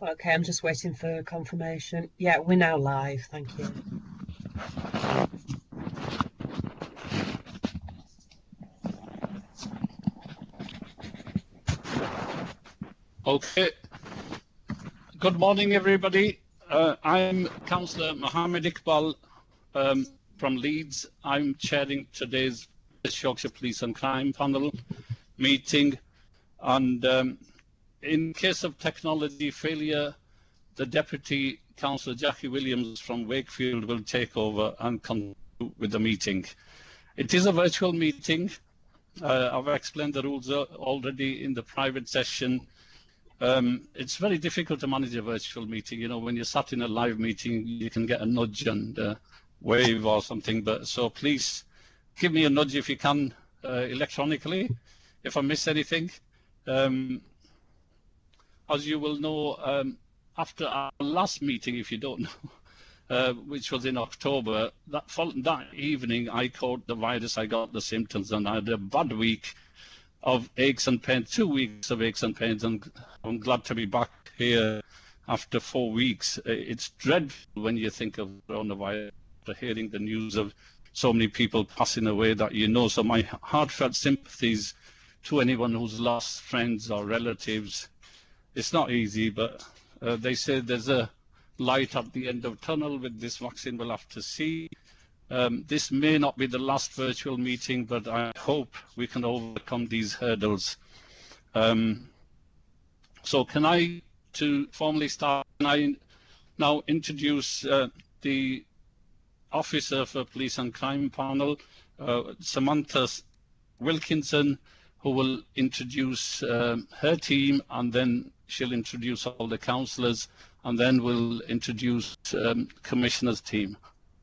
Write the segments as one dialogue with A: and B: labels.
A: Okay, I'm just waiting for confirmation. Yeah, we're now live. Thank you.
B: Okay. Good morning, everybody. I'm Councillor Mohammed Iqbal from Leeds. I'm chairing today's West Yorkshire Police and Crime Panel meeting. And in case of technology failure, the Deputy Councillor Jackie Williams from Wakefield will take over and continue with the meeting. It is a virtual meeting. I've explained the rules already in the private session. It's very difficult to manage a virtual meeting. You know, when you're sat in a live meeting, you can get a nudge and wave or something. But so please give me a nudge if you can electronically, if I miss anything. As you will know, after our last meeting, if you don't know, which was in October, that evening I caught the virus, I got the symptoms, and I had a bad week of aches and pains, 2 weeks of aches and pains, and I'm glad to be back here after 4 weeks. It's dreadful when you think of coronavirus, after hearing the news of so many people passing away that you know. So my heartfelt sympathies to anyone who's lost friends or relatives. It's not easy, but they say there's a light at the end of the tunnel with this vaccine. We'll have to see. This may not be the last virtual meeting, but I hope we can overcome these hurdles. So can I, to formally start, can I now introduce the Officer for Police and Crime Panel, Samantha Wilkinson, who will introduce her team, and then she'll introduce all the councillors, and then we'll introduce Commissioner's team.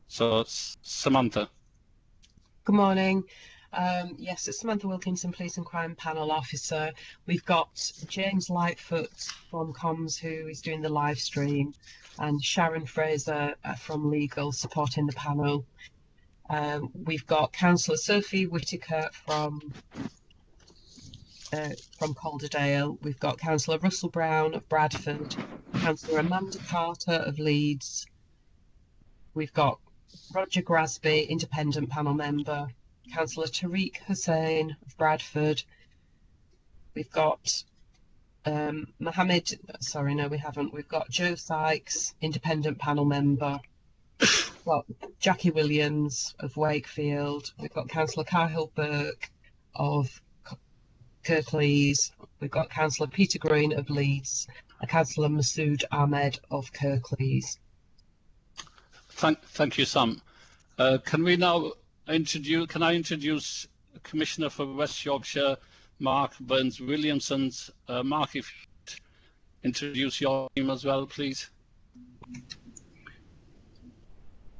B: So, Samantha.
A: Good morning. Yes, it's Samantha Wilkinson, Police and Crime Panel Officer. We've got James Lightfoot from Comms, who is doing the live stream, and Sharon Fraser from Legal supporting the panel. We've got Councillor Sophie Whitaker from Calderdale. We've got Councillor Russell Brown of Bradford, Councillor Amanda Carter of Leeds. We've got Roger Grasby, independent panel member, Councillor Tariq Hussain of Bradford. We've got We've got Joe Sykes, independent panel member. We've got Jackie Williams of Wakefield. We've got Councillor Cahill Burke of Kirklees. We've got Councillor Peter Green of Leeds, and Councillor Masood Ahmed of Kirklees.
B: Thank you, Sam. Can I introduce Commissioner for West Yorkshire, Mark Burns-Williamson. Mark, if you could introduce your team as well, please.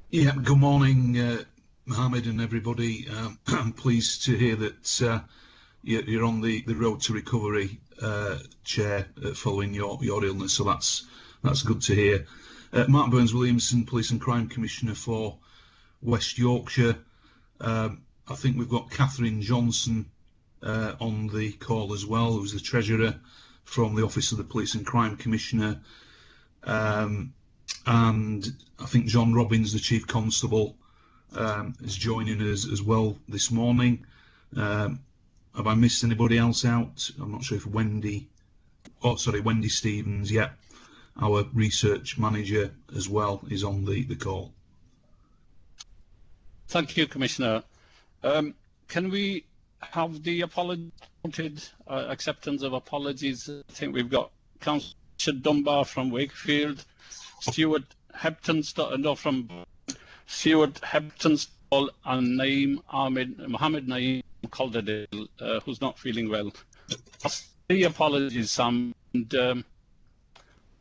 C: Yeah, good morning, Mohammed and everybody. I'm pleased to hear that you're on the road to recovery, Chair, following your illness, so that's good to hear. Mark Burns-Williamson, Police and Crime Commissioner for West Yorkshire. I think we've got Catherine Johnson on the call as well, who's the Treasurer from the Office of the Police and Crime Commissioner. And I think John Robbins, the Chief Constable, is joining us as well this morning. Have I missed anybody else out? I'm not sure if Wendy Stevens, yeah, our research manager as well, is on the call.
B: Thank you, Commissioner. Can we have the acceptance of apologies? I think we've got Councillor Dunbar from Wakefield, Stuart Heptonstall and Mohammed Naeem Calderdale, who's not feeling well. The apologies, Sam. And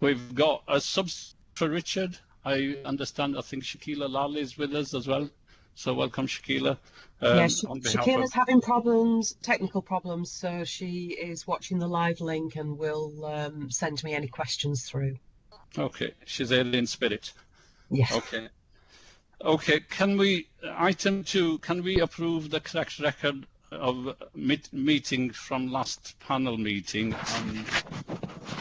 B: we've got a substitute for Richard. I understand, I think Shakila Lally is with us as well. So welcome, Shakila.
A: Yes, Shakila's having technical problems, so she is watching the live link and will send me any questions through.
B: Okay, she's there in spirit.
A: Yes.
B: Okay. Okay, item 2, can we approve the correct record of meeting from last panel meeting?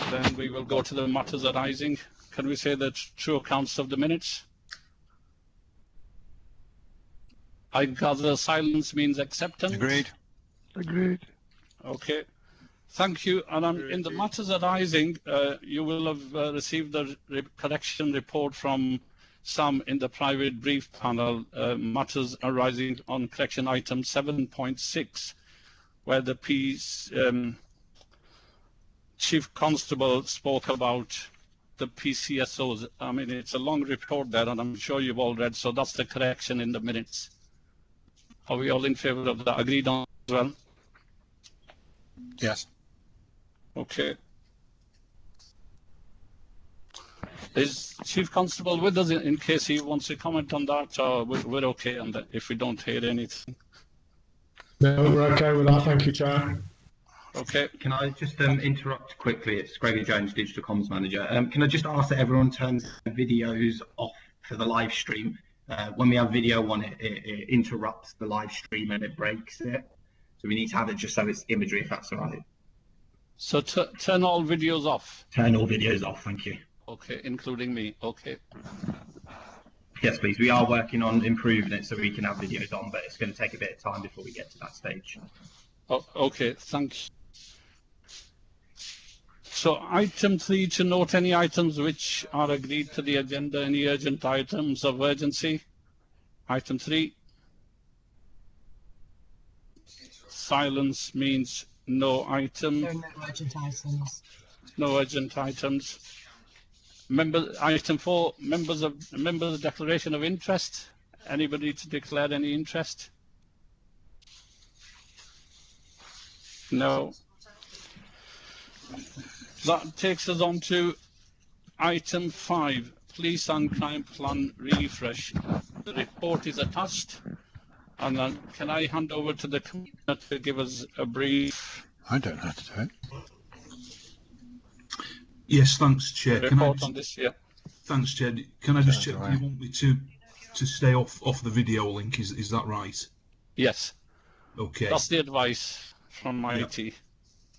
B: Then we will go to the matters arising. Can we say the true accounts of the minutes? I gather silence means acceptance.
D: Agreed.
E: Agreed.
B: Okay. Thank you. And in the matters arising, you will have received the correction report from Sam in the private brief panel, matters arising on correction item 7.6, where the Chief Constable spoke about the PCSOs. I mean, it's a long report there, and I'm sure you've all read, so that's the correction in the minutes. Are we all in favour of that? Agreed on as well?
D: Yes.
B: Okay. Is Chief Constable with us in case he wants to comment on that, or we're okay on that if we don't hear anything?
E: No, we're okay with that. Thank you, Chair.
B: Okay.
F: Can I just interrupt quickly? It's Gregory Jones, Digital Comms Manager. Can I just ask that everyone turns their videos off for the live stream? When we have video on it, it interrupts the live stream and it breaks it. So we need to have it just so it's imagery, if that's all right.
B: So turn all videos off.
F: Turn all videos off, thank you.
B: Okay, including me. Okay.
F: Yes, please. We are working on improving it so we can have videos on, but it's going to take a bit of time before we get to that stage.
B: Oh, okay, thanks. So item 3, to note any items which are agreed to the agenda, any urgent items of urgency. Item 3. Silence means no item.
A: There are no urgent items.
B: No urgent items. Item 4, members' declaration of interest. Anybody to declare any interest? No. That takes us on to item 5, police and crime plan refresh. The report is attached. And then can I hand over to the Commissioner to give us a brief?
D: I don't know how to do it.
C: Yes, thanks, Chair.
B: Report on this, yeah.
C: Thanks, Chair. Can I just check?
D: Right.
C: Do you want me to stay off the video link? Is that right?
B: Yes.
C: Okay.
B: That's the advice from my IT.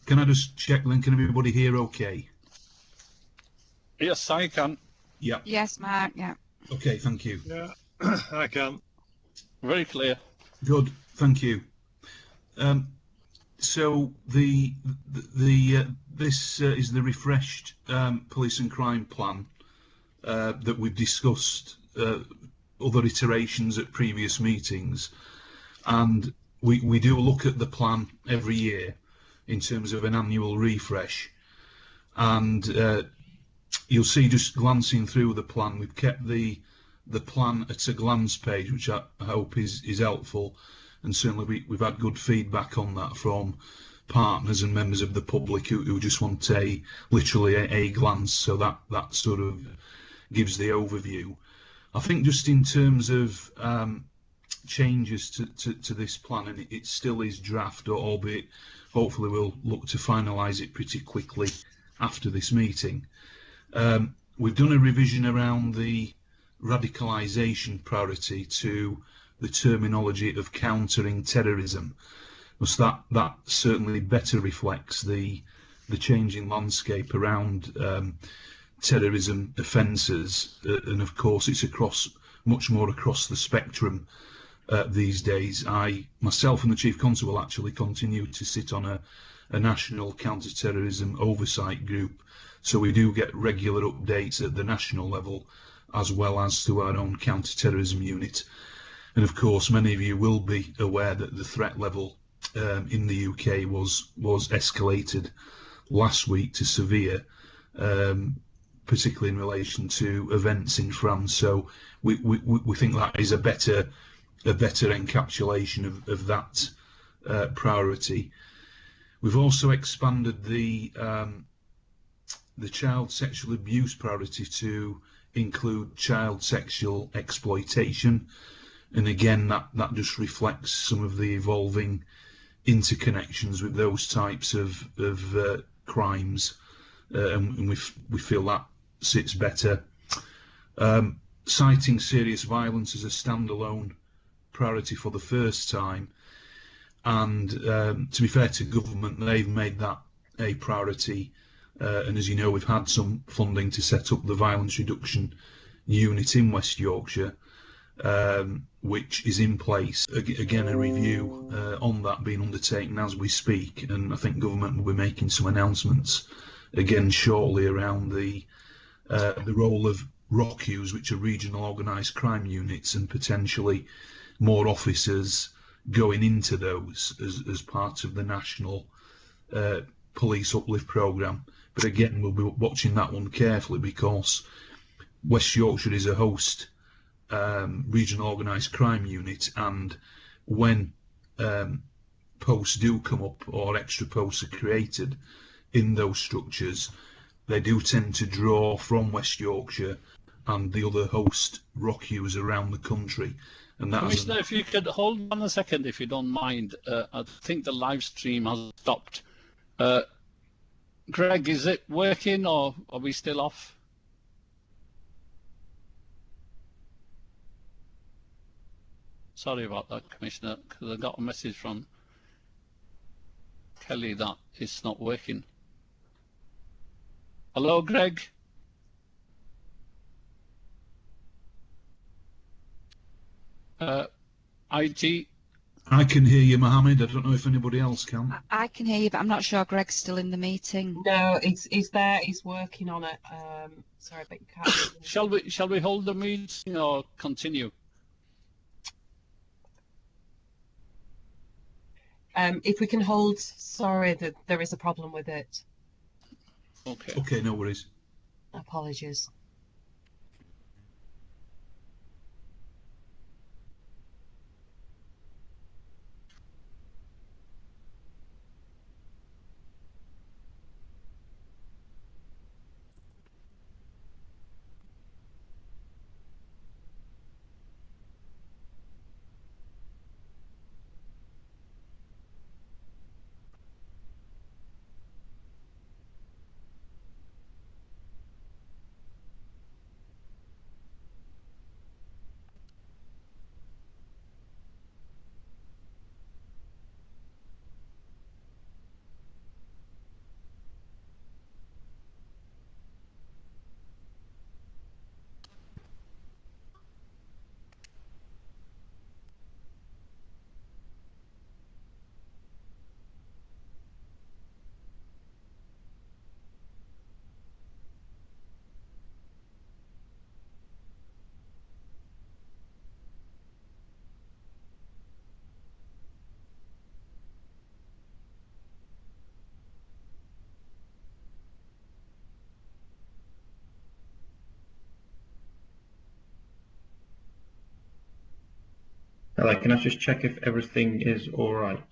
C: Can I just check then? Can everybody hear okay?
B: Yes, I can.
C: Yeah.
G: Yes, Mark, yeah.
C: Okay, thank you.
E: Yeah, I can.
B: Very clear.
C: Good, thank you. So this is the refreshed police and crime plan that we've discussed other iterations at previous meetings, and we do look at the plan every year in terms of an annual refresh, and you'll see, just glancing through the plan, we've kept the plan at a glance page, which I hope is helpful, and certainly we've had good feedback on that from partners and members of the public who just want literally a glance, so that sort of gives the overview. I think just in terms of changes to this plan, and it still is draft, albeit hopefully we'll look to finalise it pretty quickly after this meeting. We've done a revision around the radicalisation priority to the terminology of countering terrorism, because that certainly better reflects the changing landscape around terrorism offences, and of course it's much more across the spectrum these days. I myself and the Chief Constable actually continue to sit on a national counter-terrorism oversight group, so we do get regular updates at the national level as well as to our own counter-terrorism unit. And of course many of you will be aware that the threat level in the UK was escalated last week to severe, particularly in relation to events in France. So we think that is a better encapsulation of that priority. We've also expanded the child sexual abuse priority to include child sexual exploitation, and again that just reflects some of the evolving interconnections with those types of crimes, and we feel that sits better. Citing serious violence as a standalone priority for the first time, and to be fair to government, they've made that a priority and as you know, we've had some funding to set up the violence reduction unit in West Yorkshire, which is in place. Again, a review on that being undertaken as we speak, and I think government will be making some announcements again shortly around the role of ROCUs, which are regional organised crime units, and potentially more officers going into those as part of the national police uplift programme. But again, we'll be watching that one carefully, because West Yorkshire is a host regional organised crime unit, and when posts do come up or extra posts are created in those structures, they do tend to draw from West Yorkshire and the other host ROCUs around the country. And that
B: Commissioner, if you could hold on a second, if you don't mind. I think the live stream has stopped. Greg, is it working, or are we still off? Sorry about that, Commissioner, because I got a message from Kelly that it's not working. Hello, Greg. IT.
C: I can hear you, Mohammed. I don't know if anybody else can.
D: I can hear you, but I'm not sure Greg's still in the meeting.
A: No, he's there. He's working on it. Sorry, but you can't.
B: Shall we hold the meeting or continue?
A: If we can hold, sorry that there is a problem with it.
B: Okay.
C: Okay, no worries.
A: Apologies.
F: Hello, can I just check if everything is all right?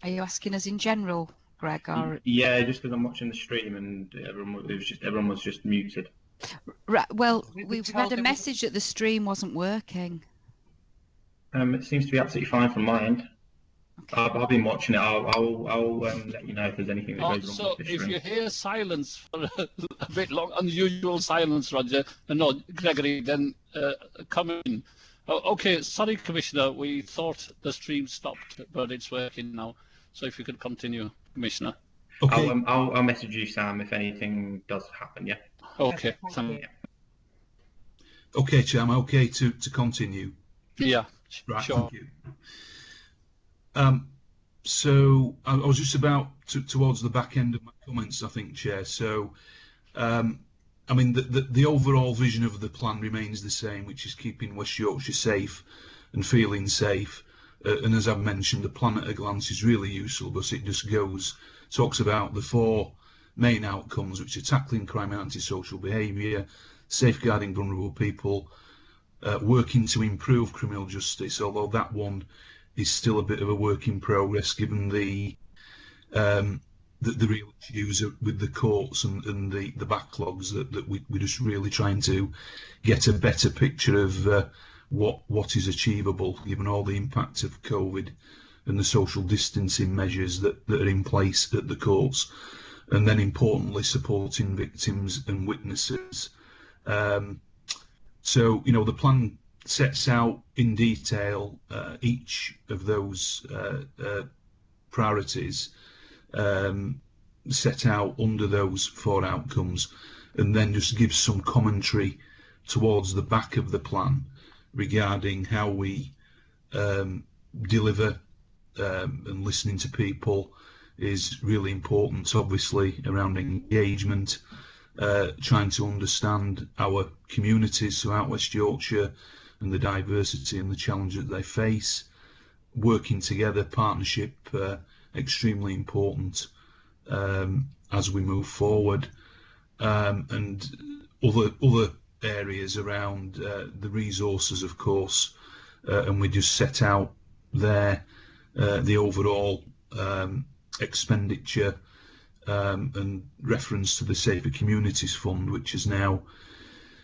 D: Are you asking us in general, Greg, or?
F: Yeah, just because I'm watching the stream and everyone was just muted.
D: Right, well,
A: We
D: we've
A: told
D: had a
A: them-
D: message that the stream wasn't working.
F: It seems to be absolutely fine from my end.
D: Okay.
F: I've been watching it. I'll let you know if there's anything that goes wrong
B: So
F: with the
B: if
F: stream.
B: you hear silence for a bit long, unusual silence, Roger, no, Gregory, then come in. Okay, sorry, Commissioner, we thought the stream stopped, but it's working now. So if you could continue, Commissioner.
C: Okay.
F: I'll message you, Sam, if anything does happen. Yeah.
B: Okay,
A: Thank you.
C: Okay, Chair, I'm okay to continue.
B: Yeah,
C: Right,
B: sure.
C: thank you. So I was just about towards the back end of my comments, I think, Chair. So, I mean, the overall vision of the plan remains the same, which is keeping West Yorkshire safe and feeling safe. And as I've mentioned, the plan at a glance is really useful, because it just talks about the four main outcomes, which are tackling crime and antisocial behaviour, safeguarding vulnerable people, working to improve criminal justice, although that one is still a bit of a work in progress, given the real issues with the courts and the backlogs that we're just really trying to get a better picture of what is achievable, given all the impact of COVID and the social distancing measures that are in place at the courts, and then importantly supporting victims and witnesses. So, you know, the plan sets out in detail each of those priorities set out under those 4 outcomes, and then just gives some commentary towards the back of the plan regarding how we deliver, and listening to people is really important, obviously, around engagement, trying to understand our communities throughout West Yorkshire and the diversity and the challenge that they face. Working together, partnership, extremely important as we move forward, and other areas around the resources, of course, and we just set out there the overall expenditure, and reference to the Safer Communities Fund, which is now,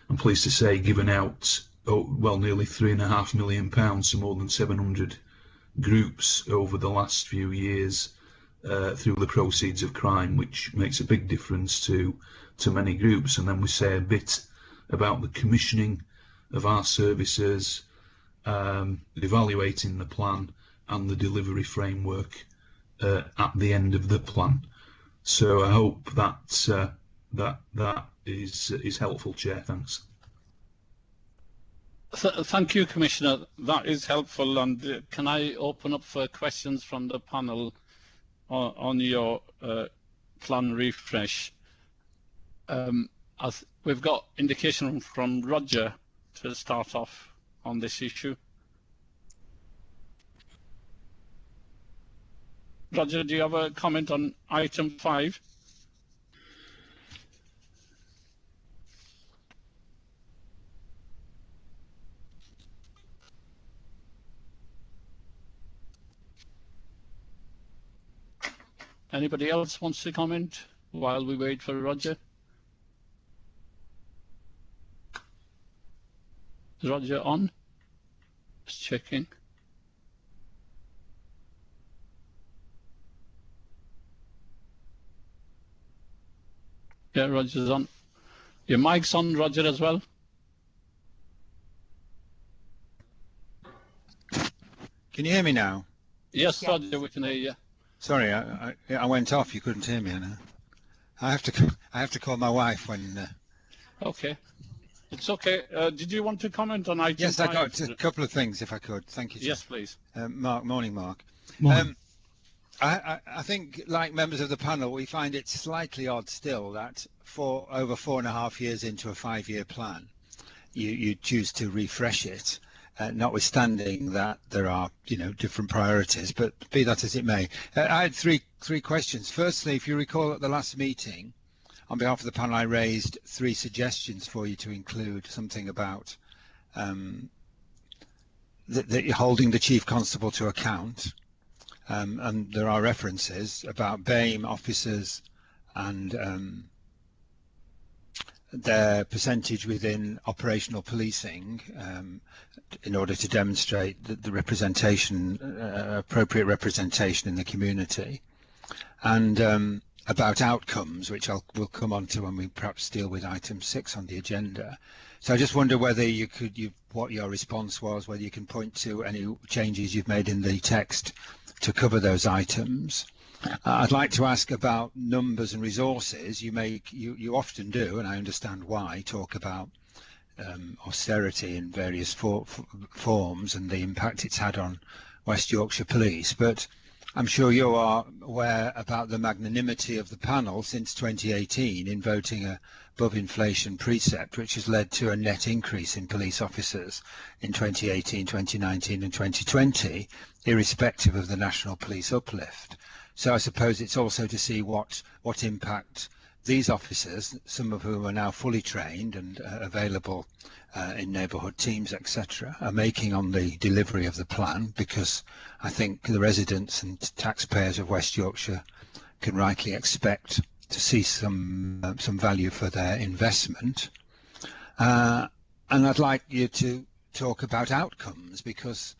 C: I'm pleased to say, given out nearly £3.5 million to more than 700 groups over the last few years through the proceeds of crime, which makes a big difference to many groups. And then we say a bit about the commissioning of our services, evaluating the plan and the delivery framework at the end of the plan. So I hope that that is helpful, Chair. Thanks.
B: Thank you, Commissioner. That is helpful. And can I open up for questions from the panel on your plan refresh? As we've got indication from Roger to start off on this issue. Roger, do you have a comment on item 5? Anybody else wants to comment while we wait for Roger? Is Roger on? Just checking. Yeah, Roger's on. Your mic's on, Roger, as well.
G: Can you hear me now?
B: Yes, Roger, we can hear you.
G: Sorry, I went off. You couldn't hear me. I have to call my wife when.
B: Okay, it's okay. Did you want to comment on item?
G: Yes,
B: 5?
G: I got a couple of things, if I could. Thank you, Chair.
B: Yes, please.
G: Morning, Mark.
C: Morning.
G: I think, like members of the panel, we find it slightly odd still that over 4.5 years into a 5-year plan, you choose to refresh it, notwithstanding that there are, different priorities. But be that as it may, I had three questions. Firstly, if you recall at the last meeting, on behalf of the panel, I raised 3 suggestions for you to include something about holding the Chief Constable to account. And there are references about BAME officers and their percentage within operational policing in order to demonstrate the representation, appropriate representation in the community, and about outcomes, which we'll come on to when we perhaps deal with item 6 on the agenda. So I just wonder whether what your response was, whether you can point to any changes you've made in the text to cover those items. I'd like to ask about numbers and resources. You often do, and I understand why, talk about austerity in various forms and the impact it's had on West Yorkshire Police, but I'm sure you are aware about the magnanimity of the panel since 2018 in voting a above inflation precept, which has led to a net increase in police officers in 2018, 2019 and 2020, irrespective of the National Police uplift. So I suppose it's also to see what impact these officers, some of whom are now fully trained and available in neighbourhood teams, etc., are making on the delivery of the plan, because I think the residents and taxpayers of West Yorkshire can rightly expect to see some value for their investment. And I'd like you to talk about outcomes, because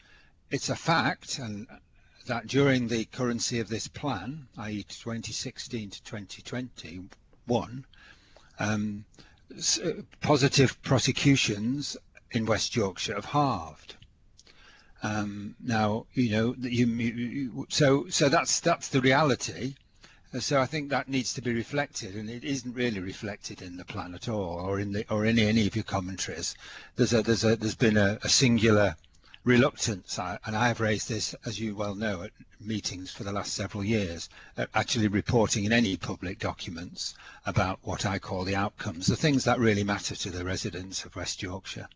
G: it's a fact and that during the currency of this plan, i.e. 2016 to 2021, positive prosecutions in West Yorkshire have halved. Now, you know, so that's the reality. So I think that needs to be reflected, and it isn't really reflected in the plan at all, or in any of your commentaries. There's been a singular reluctance, and I have raised this, as you well know, at meetings for the last several years, actually reporting in any public documents about what I call the outcomes, the things that really matter to the residents of West Yorkshire.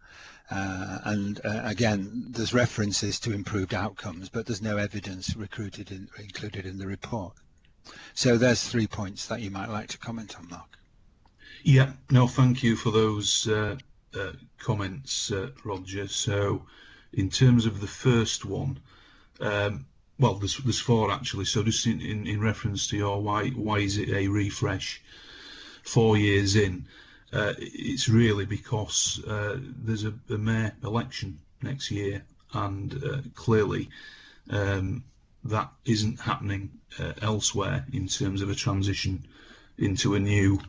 G: Again, there's references to improved outcomes, but there's no evidence included in the report. So there's 3 points that you might like to comment on, Mark.
C: Yeah, no, thank you for those comments, Roger. So in terms of the first one, well, there's 4 actually. So just in reference to your why is it a refresh 4 years in? It's really because there's a mayor election next year, and clearly that isn't happening elsewhere in terms of a transition into a new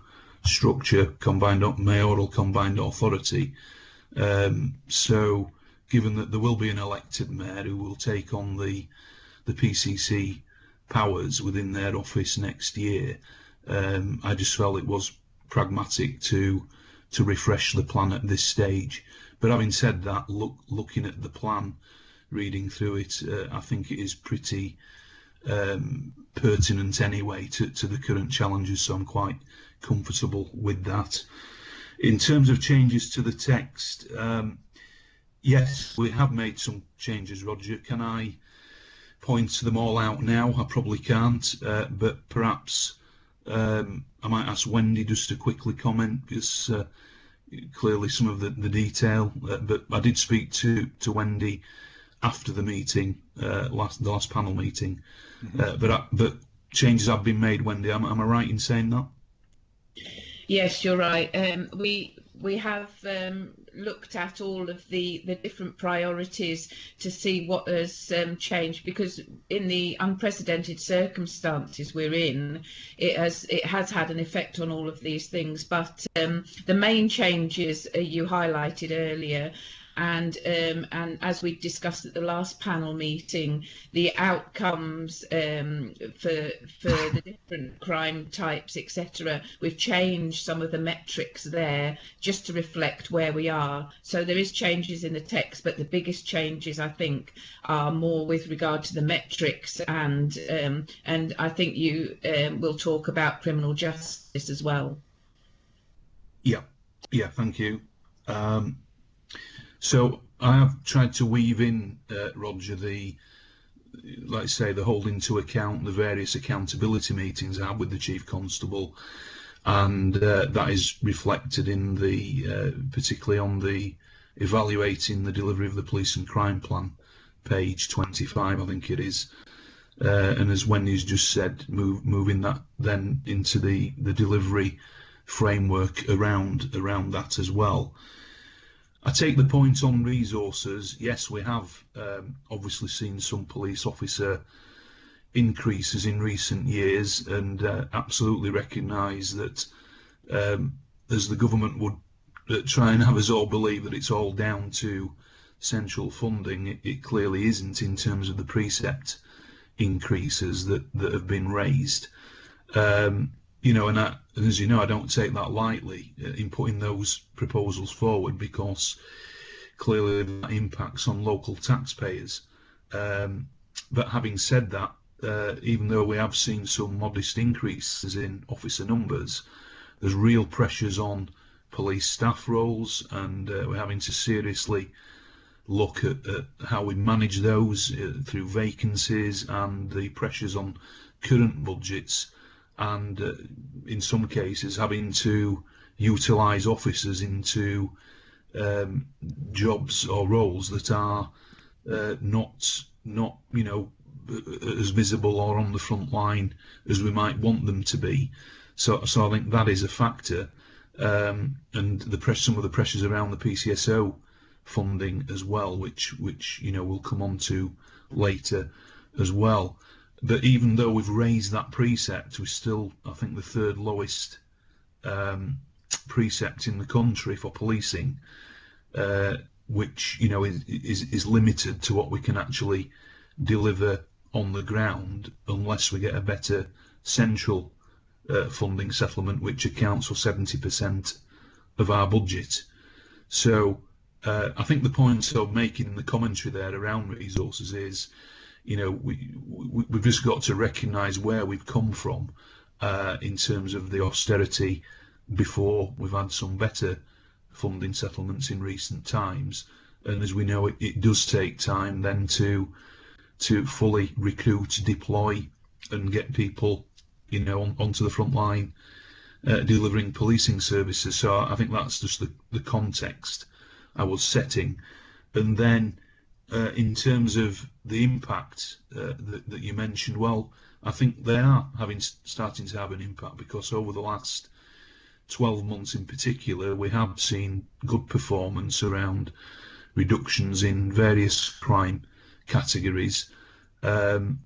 C: structure, mayoral combined authority. So given that there will be an elected mayor who will take on the PCC powers within their office next year, I just felt it was pragmatic to refresh the plan at this stage. But having said that, looking at the plan, reading through it, I think it is pretty pertinent anyway to the current challenges, so I'm quite comfortable with that. In terms of changes to the text, yes, we have made some changes, Roger. Can I point to them all out now? I probably can't, but perhaps I might ask Wendy just to quickly comment, because clearly some of the detail, but I did speak to Wendy after the meeting, the last panel meeting, but changes have been made, Wendy. Am I right in saying that?
H: Yes, you're right. We have looked at all of the different priorities to see what has changed, because in the unprecedented circumstances we're in, it has had an effect on all of these things. But the main changes you highlighted earlier, and as we discussed at the last panel meeting, the outcomes for the different crime types, etc. We've changed some of the metrics there just to reflect where we are. So there is changes in the text, but the biggest changes, I think, are more with regard to the metrics, and I think you will talk about criminal justice as well.
C: Yeah, thank you. So I have tried to weave in, Roger, like I say, the holding to account the various accountability meetings I had with the Chief Constable, and that is reflected in particularly on the evaluating the delivery of the police and crime plan, page 25, I think it is. And as Wendy's just said, moving that then into the delivery framework around that as well. I take the point on resources. Yes, we have obviously seen some police officer increases in recent years, and absolutely recognise that as the government would try and have us all believe that it's all down to central funding, it clearly isn't in terms of the precept increases that have been raised. You know, and as you know, I don't take that lightly in putting those proposals forward, because clearly that impacts on local taxpayers. But having said that, even though we have seen some modest increases in officer numbers, there's real pressures on police staff roles, and we're having to seriously look at how we manage those through vacancies and the pressures on current budgets, and in some cases having to utilise officers into jobs or roles that are not you know, as visible or on the front line as we might want them to be. So I think that is a factor, and some of the pressures around the PCSO funding as well, which you know we'll come on to later as well. But even though we've raised that precept, we're still, I think, the third lowest precept in the country for policing. which is limited to what we can actually deliver on the ground unless we get a better central funding settlement, which accounts for 70% of our budget. So I think the point I'm making in the commentary there around resources is, we've just got to recognise where we've come from in terms of the austerity before we've had some better funding settlements in recent times. And as we know, it does take time then to fully recruit, deploy, and get people, onto the front line delivering policing services. So I think that's just the context I was setting. And then in terms of the impact that you mentioned, well, I think they are starting to have an impact, because over the last 12 months in particular, we have seen good performance around reductions in various crime categories, and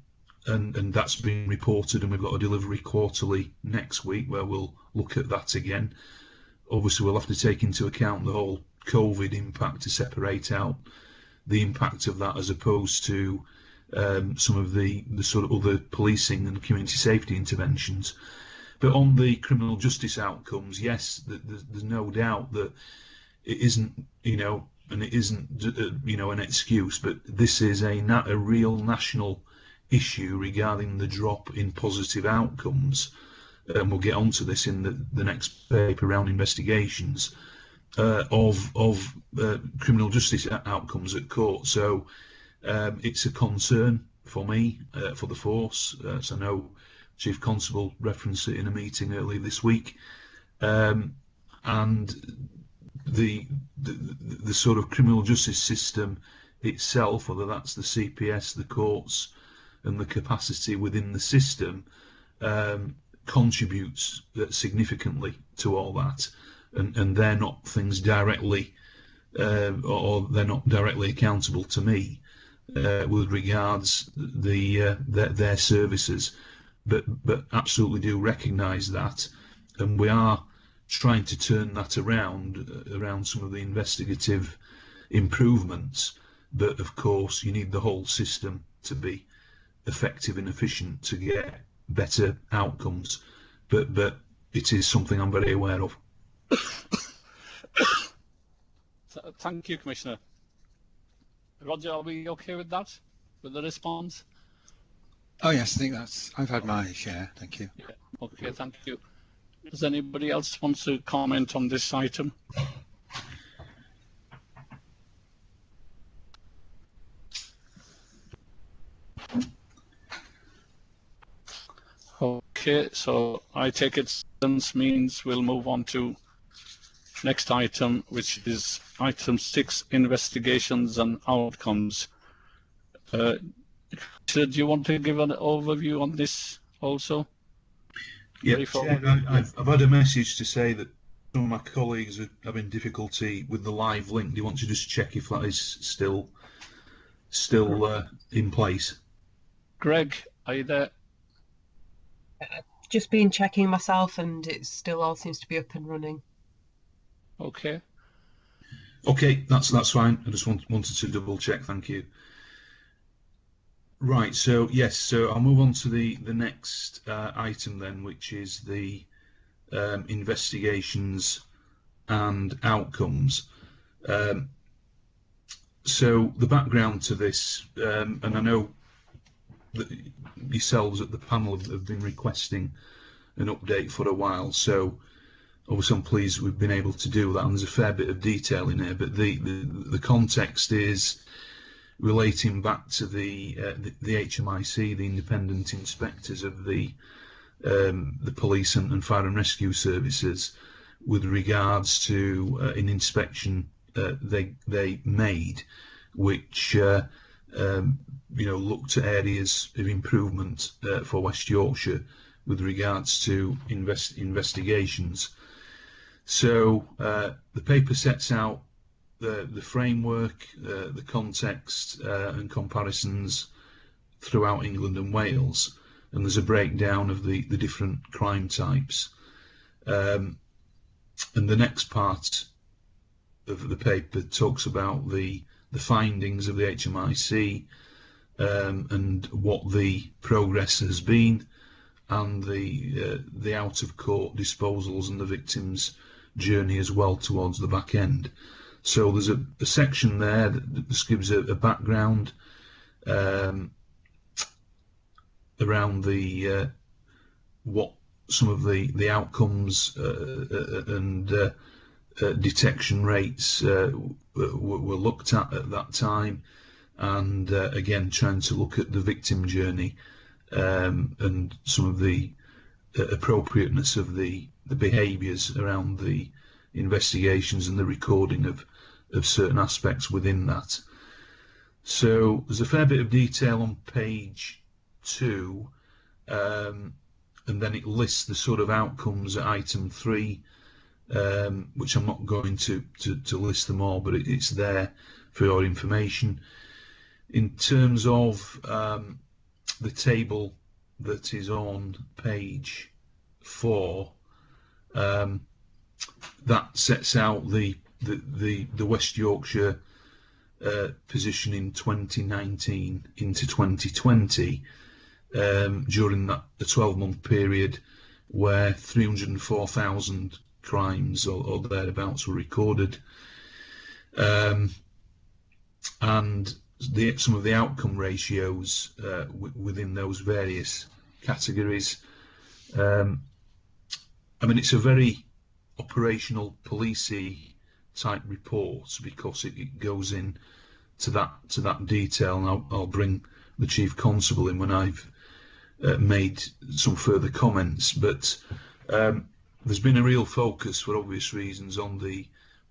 C: that's been reported, and we've got a delivery quarterly next week where we'll look at that again. Obviously, we'll have to take into account the whole COVID impact to separate out the impact of that as opposed to some of the sort of other policing and community safety interventions. But on the criminal justice outcomes, yes, there's no doubt that it isn't, and it isn't, an excuse, but this is a real national issue regarding the drop in positive outcomes. And we'll get onto this in the next paper around investigations of criminal justice outcomes at court. So it's a concern for me, for the force. So I know Chief Constable referenced it in a meeting earlier this week, and the sort of criminal justice system itself, whether that's the CPS, the courts, and the capacity within the system, contributes significantly to all that, and they're not things directly, or they're not directly accountable to me with regards their services, but absolutely do recognise that, and we are trying to turn that around some of the investigative improvements. But of course, you need the whole system to be effective and efficient to get better outcomes. But it is something I'm very aware of.
B: Thank you, Commissioner. Roger, are we okay with that? With the response?
G: Oh yes, I think I've had my share. Thank you.
B: Yeah. Okay, thank you. Does anybody else want to comment on this item? Okay, so I take it sense means we'll move on to next item, which is item 6, investigations and outcomes. Do you want to give an overview on this also?
C: Yeah, I've had a message to say that some of my colleagues are having difficulty with the live link. Do you want to just check if that is still in place?
B: Greg, are you there?
A: Just been checking myself, and it still all seems to be up and running.
B: Okay.
C: Okay, that's fine. I just wanted to double check. Thank you. Right. So yes. So I'll move on to the next item then, which is the investigations and outcomes. So the background to this, and I know that yourselves at the panel have been requesting an update for a while, so obviously I'm pleased we've been able to do that, and there's a fair bit of detail in here, but the context is relating back to the HMIC, the independent inspectors of the police and fire and rescue services, with regards to an inspection they made, which looked at areas of improvement for West Yorkshire with regards to investigations. So the paper sets out the framework, the context and comparisons throughout England and Wales, and there's a breakdown of the different crime types. And the next part of the paper talks about the findings of the HMIC, and what the progress has been, and the out of court disposals and the victim's journey as well towards the back end. So there's a section there that just gives a background around the what some of the outcomes and detection rates were looked at that time, and again trying to look at the victim journey, and some of the appropriateness of the behaviours around the investigations and the recording of certain aspects within that. So there's a fair bit of detail on page 2, and then it lists the sort of outcomes at item 3, which I'm not going to list them all, but it's there for your information. In terms of the table that is on page 4, that sets out the West Yorkshire position in 2019 into 2020, during the 12-month period where 304,000 crimes or thereabouts were recorded, and some of the outcome ratios within those various categories. I mean, it's a very operational policey type report because it goes in to that detail, and I'll bring the Chief Constable in when I've made some further comments. But there's been a real focus, for obvious reasons, on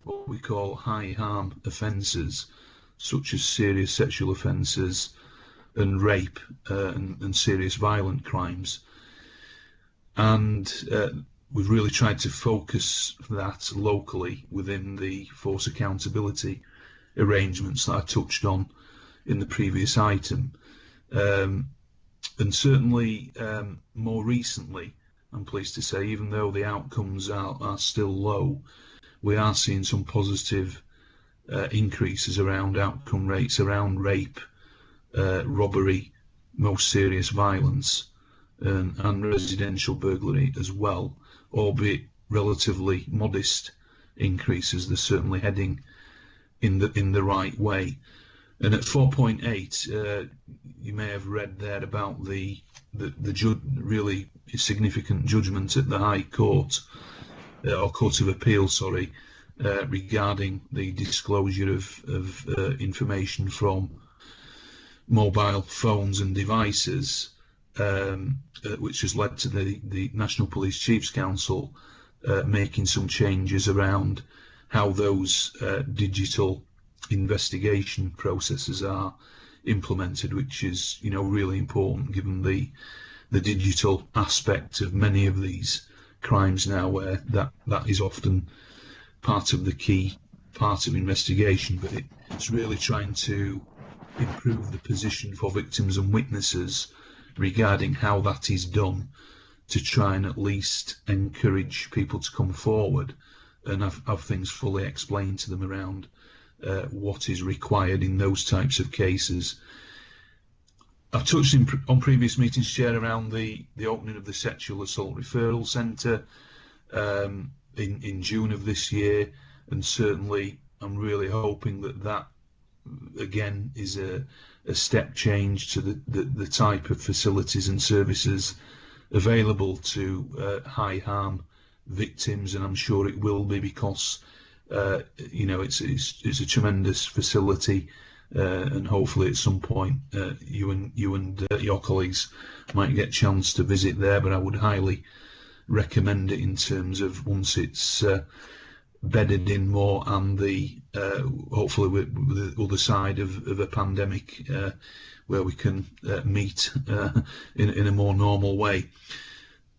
C: what we call high harm offences, such as serious sexual offences and rape and serious violent crimes, and we've really tried to focus that locally within the force accountability arrangements that I touched on in the previous item. And certainly more recently, I'm pleased to say, even though the outcomes are still low, we are seeing some positive increases around outcome rates around rape, robbery, most serious violence, and residential burglary as well, albeit relatively modest increases. They're certainly heading in the right way. And at 4.8, you may have read there about the really significant judgment at the High Court, or Court of Appeal, sorry, regarding the disclosure of information from mobile phones and devices, which has led to the National Police Chiefs Council making some changes around how those digital investigation processes are implemented, which is, you know, really important given the digital aspect of many of these crimes now, where that is often part of the key part of investigation. But it's really trying to improve the position for victims and witnesses regarding how that is done, to try and at least encourage people to come forward and have things fully explained to them around what is required in those types of cases. I've touched on previous meetings, Chair, around the opening of the Sexual Assault Referral Centre in June of this year, and certainly I'm really hoping that again is a step change to the type of facilities and services available to high harm victims, and I'm sure it will be, because you know, it's a tremendous facility, and hopefully at some point you and your colleagues might get a chance to visit there. But I would highly recommend it in terms of once it's bedded in more, and the hopefully with the other side of a pandemic, where we can meet in a more normal way.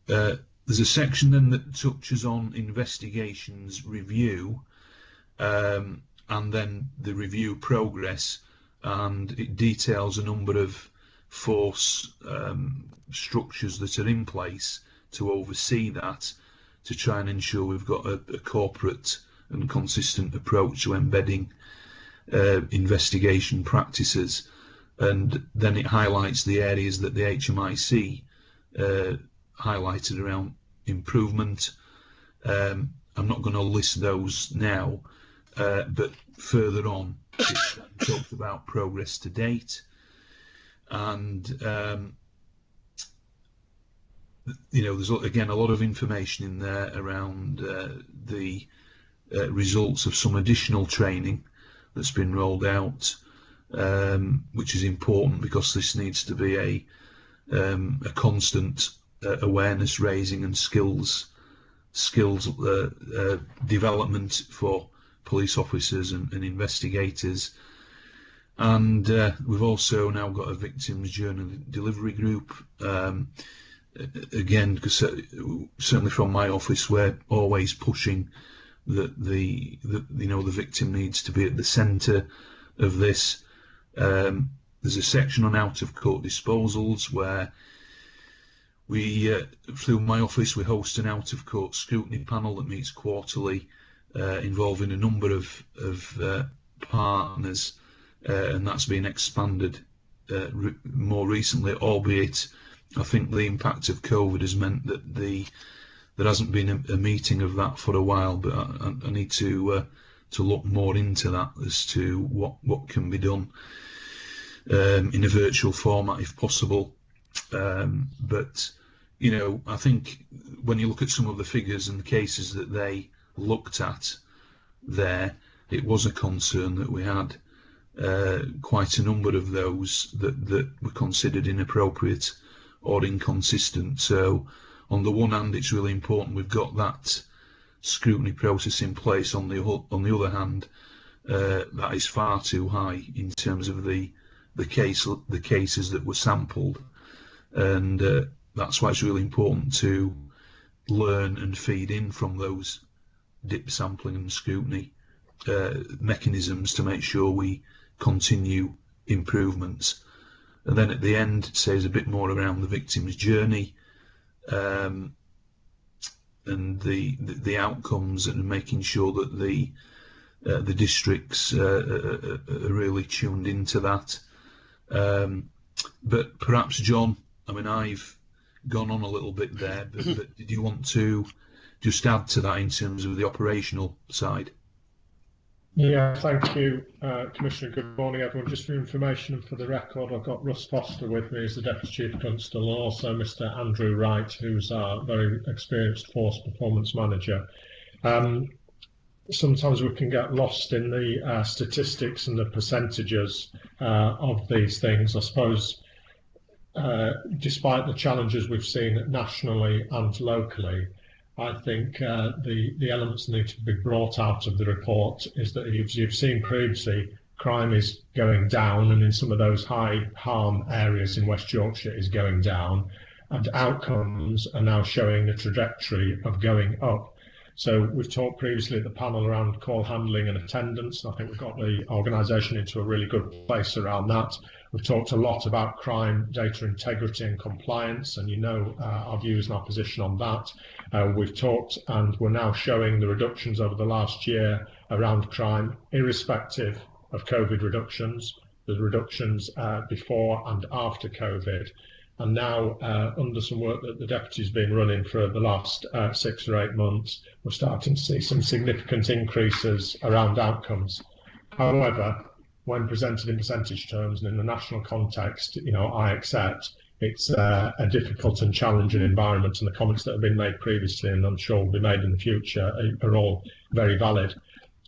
C: There's a section then that touches on investigations review, and then the review progress, and it details a number of force structures that are in place to oversee that, to try and ensure we've got a corporate and consistent approach to embedding investigation practices, and then it highlights the areas that the HMIC highlighted around improvement. I'm not going to list those now, but further on it talked about progress to date, and you know, there's again a lot of information in there around the results of some additional training that's been rolled out, which is important because this needs to be a constant awareness raising and skills development for police officers and investigators. And we've also now got a victims journey delivery group. Again, because certainly from my office, we're always pushing that the victim needs to be at the centre of this. There's a section on out of court disposals where we, through my office, we host an out of court scrutiny panel that meets quarterly, involving a number of partners, and that's been expanded more recently, albeit I think the impact of COVID has meant that there hasn't been a meeting of that for a while, but I need to look more into that as to what can be done in a virtual format if possible. But you know, I think when you look at some of the figures and the cases that they looked at there, it was a concern that we had quite a number of those that were considered inappropriate or inconsistent. So on the one hand, it's really important we've got that scrutiny process in place. On the other hand, that is far too high in terms of the cases that were sampled, and that's why it's really important to learn and feed in from those dip sampling and scrutiny mechanisms to make sure we continue improvements. And then at the end it says a bit more around the victim's journey, and the outcomes, and making sure that the districts are really tuned into that. But perhaps, John, I mean, I've gone on a little bit there, but did you want to just add to that in terms of the operational side?
E: Yeah, thank you, Commissioner. Good morning, everyone. Just for information and for the record, I've got Russ Foster with me as the Deputy Chief Constable, and also Mr. Andrew Wright, who's our very experienced Force Performance Manager. Sometimes we can get lost in the statistics and the percentages of these things. I suppose, despite the challenges we've seen nationally and locally, I think the elements that need to be brought out of the report is that you've seen previously, crime is going down, and in some of those high harm areas in West Yorkshire is going down, and outcomes are now showing a trajectory of going up. So we've talked previously at the panel around call handling and attendance, and I think we've got the organisation into a really good place around that. We've talked a lot about crime, data integrity and compliance, and you know our views and our position on that. We've talked, and we're now showing the reductions over the last year around crime, irrespective of COVID reductions, the reductions before and after COVID. And now, under some work that the Deputy's been running for the last 6 or 8 months, we're starting to see some significant increases around outcomes. However, when presented in percentage terms and in the national context, you know, I accept it's a difficult and challenging environment, and the comments that have been made previously, and I'm sure will be made in the future, are all very valid.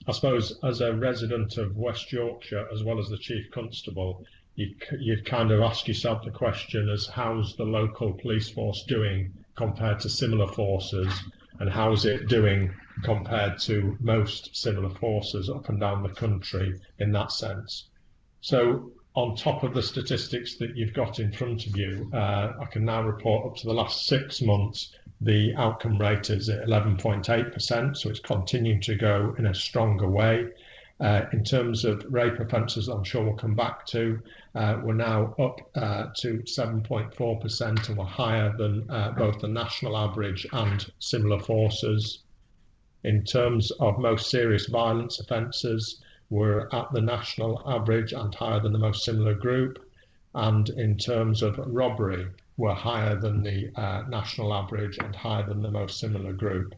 E: I suppose as a resident of West Yorkshire, as well as the Chief Constable, you'd kind of ask yourself the question as how's the local police force doing compared to similar forces, and how's it doing compared to most similar forces up and down the country in that sense. So on top of the statistics that you've got in front of you, I can now report up to the last 6 months, the outcome rate is at 11.8%, so it's continuing to go in a stronger way. In terms of rape offences, I'm sure we'll come back to, we're now up to 7.4%, and we're higher than both the national average and similar forces. In terms of most serious violence offences, we're at the national average and higher than the most similar group. And in terms of robbery, we're higher than the national average and higher than the most similar group.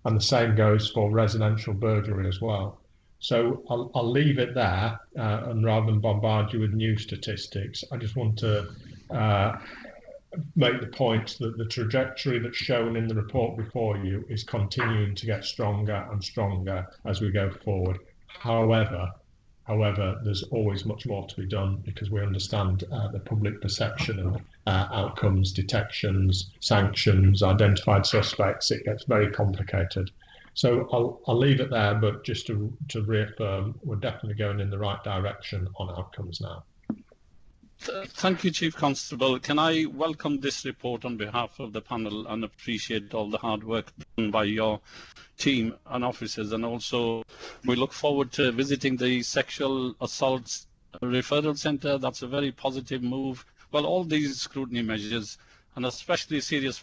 E: And the same goes for residential burglary as well. So I'll leave it there, and rather than bombard you with new statistics, I just want to make the point that the trajectory that's shown in the report before you is continuing to get stronger and stronger as we go forward. However, there's always much more to be done because we understand the public perception of outcomes, detections, sanctions, identified suspects. It gets very complicated. So I'll leave it there, but just to reaffirm, we're definitely going in the right direction on outcomes now.
B: Thank you, Chief Constable. Can I welcome this report on behalf of the panel and appreciate all the hard work done by your team and officers, and also we look forward to visiting the Sexual Assaults Referral Centre. That's a very positive move. Well, all these scrutiny measures, and especially serious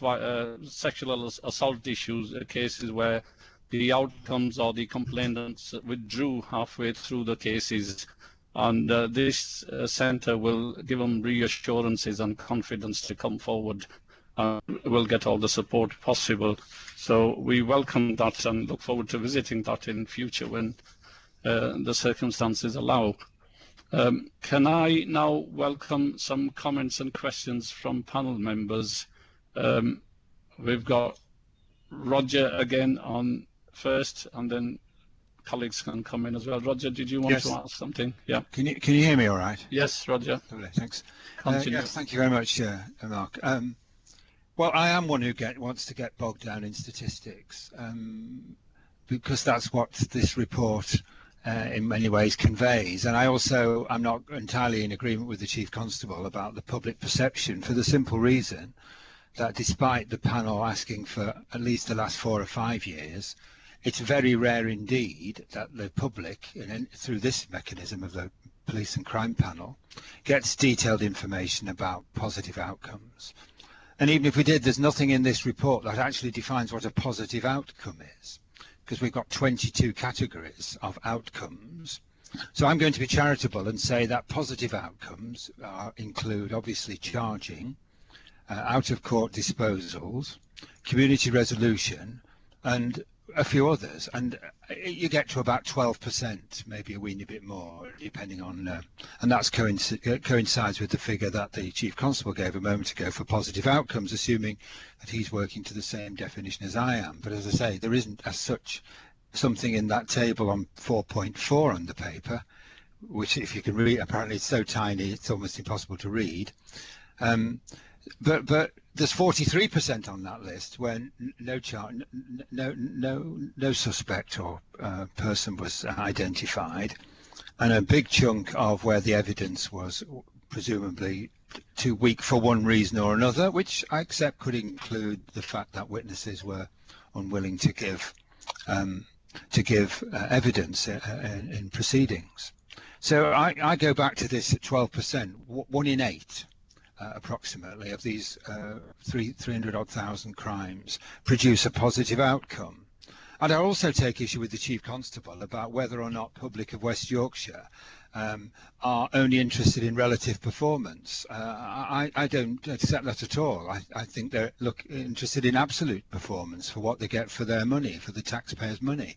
B: sexual assault issues, cases where the outcomes or the complainants withdrew halfway through the cases, and this centre will give them reassurances and confidence to come forward. We'll get all the support possible. So we welcome that and look forward to visiting that in future when the circumstances allow. Can I now welcome some comments and questions from panel members? We've got Roger again on first, and then colleagues can come in as well. Roger, did you want to ask something? Yeah.
G: Can you hear me all right?
B: Yes, Roger.
G: Lovely, thanks.
B: Continue.
G: Yes, thank you very much, Mark. Well, I am one who wants to get bogged down in statistics because that's what this report in many ways conveys. And I'm not entirely in agreement with the Chief Constable about the public perception, for the simple reason that despite the panel asking for at least the last 4 or 5 years, it's very rare indeed that the public, through this mechanism of the Police and Crime Panel, gets detailed information about positive outcomes. And even if we did, there's nothing in this report that actually defines what a positive outcome is, because we've got 22 categories of outcomes. So I'm going to be charitable and say that positive outcomes include obviously charging, out-of-court disposals, community resolution, and a few others, and you get to about 12%, maybe a weeny bit more, depending on, and that coincides with the figure that the Chief Constable gave a moment ago for positive outcomes, assuming that he's working to the same definition as I am. But as I say, there isn't as such something in that table on 4.4 on the paper, which if you can read, apparently it's so tiny it's almost impossible to read. But there's 43% on that list when no suspect or person was identified, and a big chunk of where the evidence was presumably too weak for one reason or another, which I accept could include the fact that witnesses were unwilling to give evidence in proceedings. So I go back to this at 12%, 1 in 8. Approximately of these 300,000 crimes produce a positive outcome. And I also take issue with the Chief Constable about whether or not public of West Yorkshire are only interested in relative performance. I don't accept that at all. I think they're interested in absolute performance for what they get for their money, for the taxpayers' money.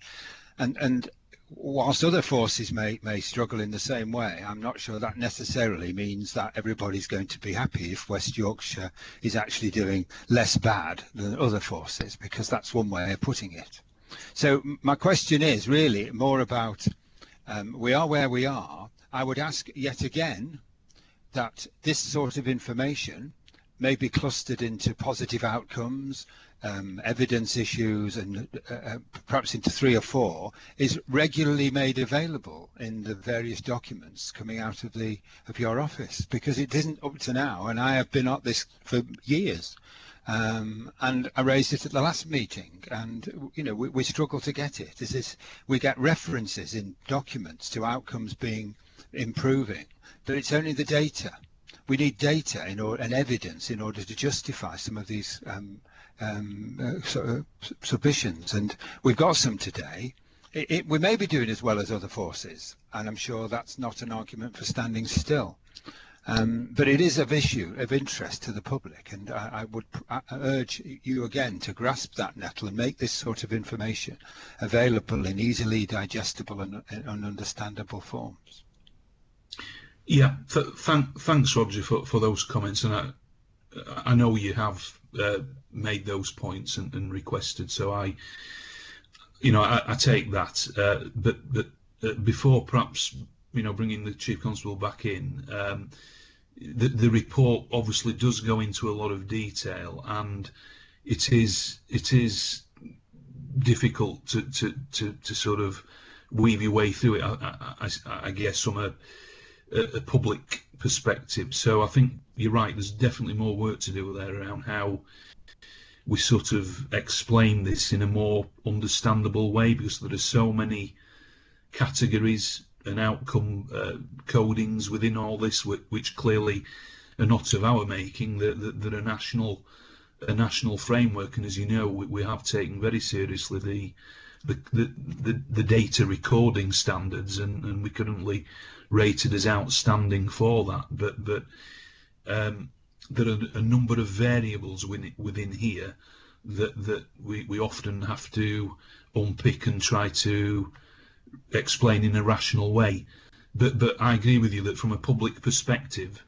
G: And whilst other forces may struggle in the same way, I'm not sure that necessarily means that everybody's going to be happy if West Yorkshire is actually doing less bad than other forces, because that's one way of putting it. So my question is really more about, we are where we are. I would ask yet again that this sort of information may be clustered into positive outcomes, evidence issues, and perhaps into 3 or 4, is regularly made available in the various documents coming out of your office, because it isn't up to now, and I have been at this for years, and I raised it at the last meeting, and we struggle to get it. We get references in documents to outcomes improving, but it's only the data. We need data and evidence in order to justify some of these sort of submissions, and we've got some today. We may be doing as well as other forces, and I'm sure that's not an argument for standing still. But it is of interest to the public, and I would urge you again to grasp that nettle and make this sort of information available in easily digestible and understandable forms.
C: Yeah, thanks, Roger, for those comments, and I know you have made those points and requested, so I take that. But before perhaps bringing the Chief Constable back in, the report obviously does go into a lot of detail, and it is difficult to sort of weave your way through it, I guess, from a public perspective. So I think you're right, there's definitely more work to do there around how we sort of explain this in a more understandable way, because there are so many categories and outcome codings within all this, which clearly are not of our making. That a national framework, and as you know, we have taken very seriously the data recording standards, and we're currently rated as outstanding for that. But there are a number of variables within here that we often have to unpick and try to explain in a rational way. But I agree with you that from a public perspective,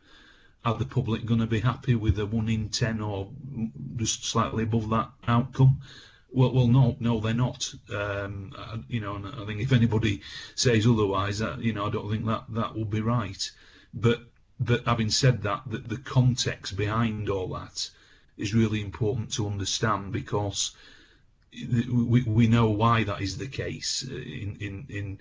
C: are the public going to be happy with a 1 in 10 or just slightly above that outcome? Well, no, they're not. And I think if anybody says otherwise, I don't think that will be right. But having said that, the context behind all that is really important to understand, because we know why that is the case in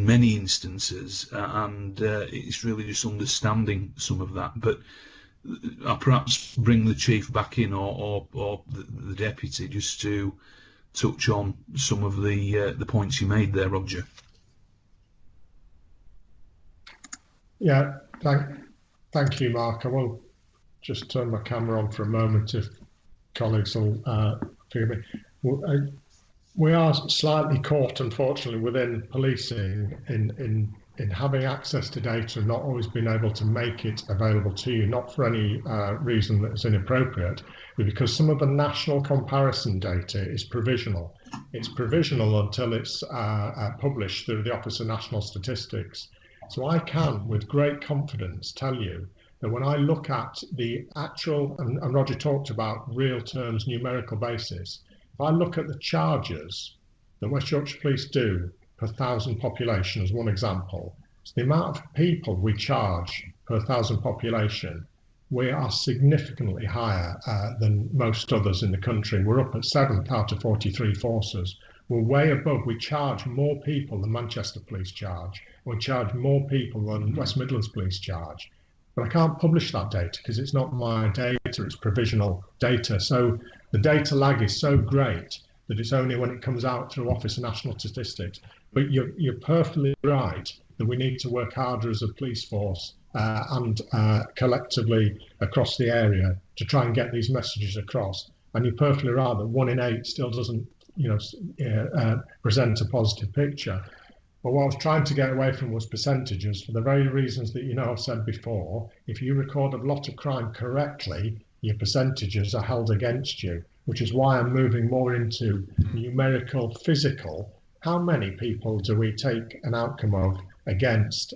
C: many instances, and it's really just understanding some of that. But I'll perhaps bring the Chief back in, or the Deputy, just to touch on some of the points you made there, Roger.
E: Yeah, thank you, Mark. I will just turn my camera on for a moment if colleagues will forgive me. We are slightly caught, unfortunately, within policing in having access to data and not always being able to make it available to you, not for any reason that is inappropriate, but because some of the national comparison data is provisional. It's provisional until it's published through the Office of National Statistics. So I can, with great confidence, tell you that when I look at the actual, and Roger talked about real terms, numerical basis, if I look at the charges that West Yorkshire Police do per 1,000 population as one example, so the amount of people we charge per 1,000 population, we are significantly higher than most others in the country. We're up at 7th out of 43 forces. We're way above. We charge more people than Manchester Police charge. We charge more people than West Midlands Police charge. But I can't publish that data because it's not my data, it's provisional data. So the data lag is so great that it's only when it comes out through Office of National Statistics. But you're perfectly right that we need to work harder as a police force and collectively across the area to try and get these messages across. And you're perfectly right that 1 in 8 still doesn't present a positive picture. But what I was trying to get away from was percentages, for the very reasons that I've said before. If you record a lot of crime correctly, your percentages are held against you, which is why I'm moving more into numerical, physical. How many people do we take an outcome of against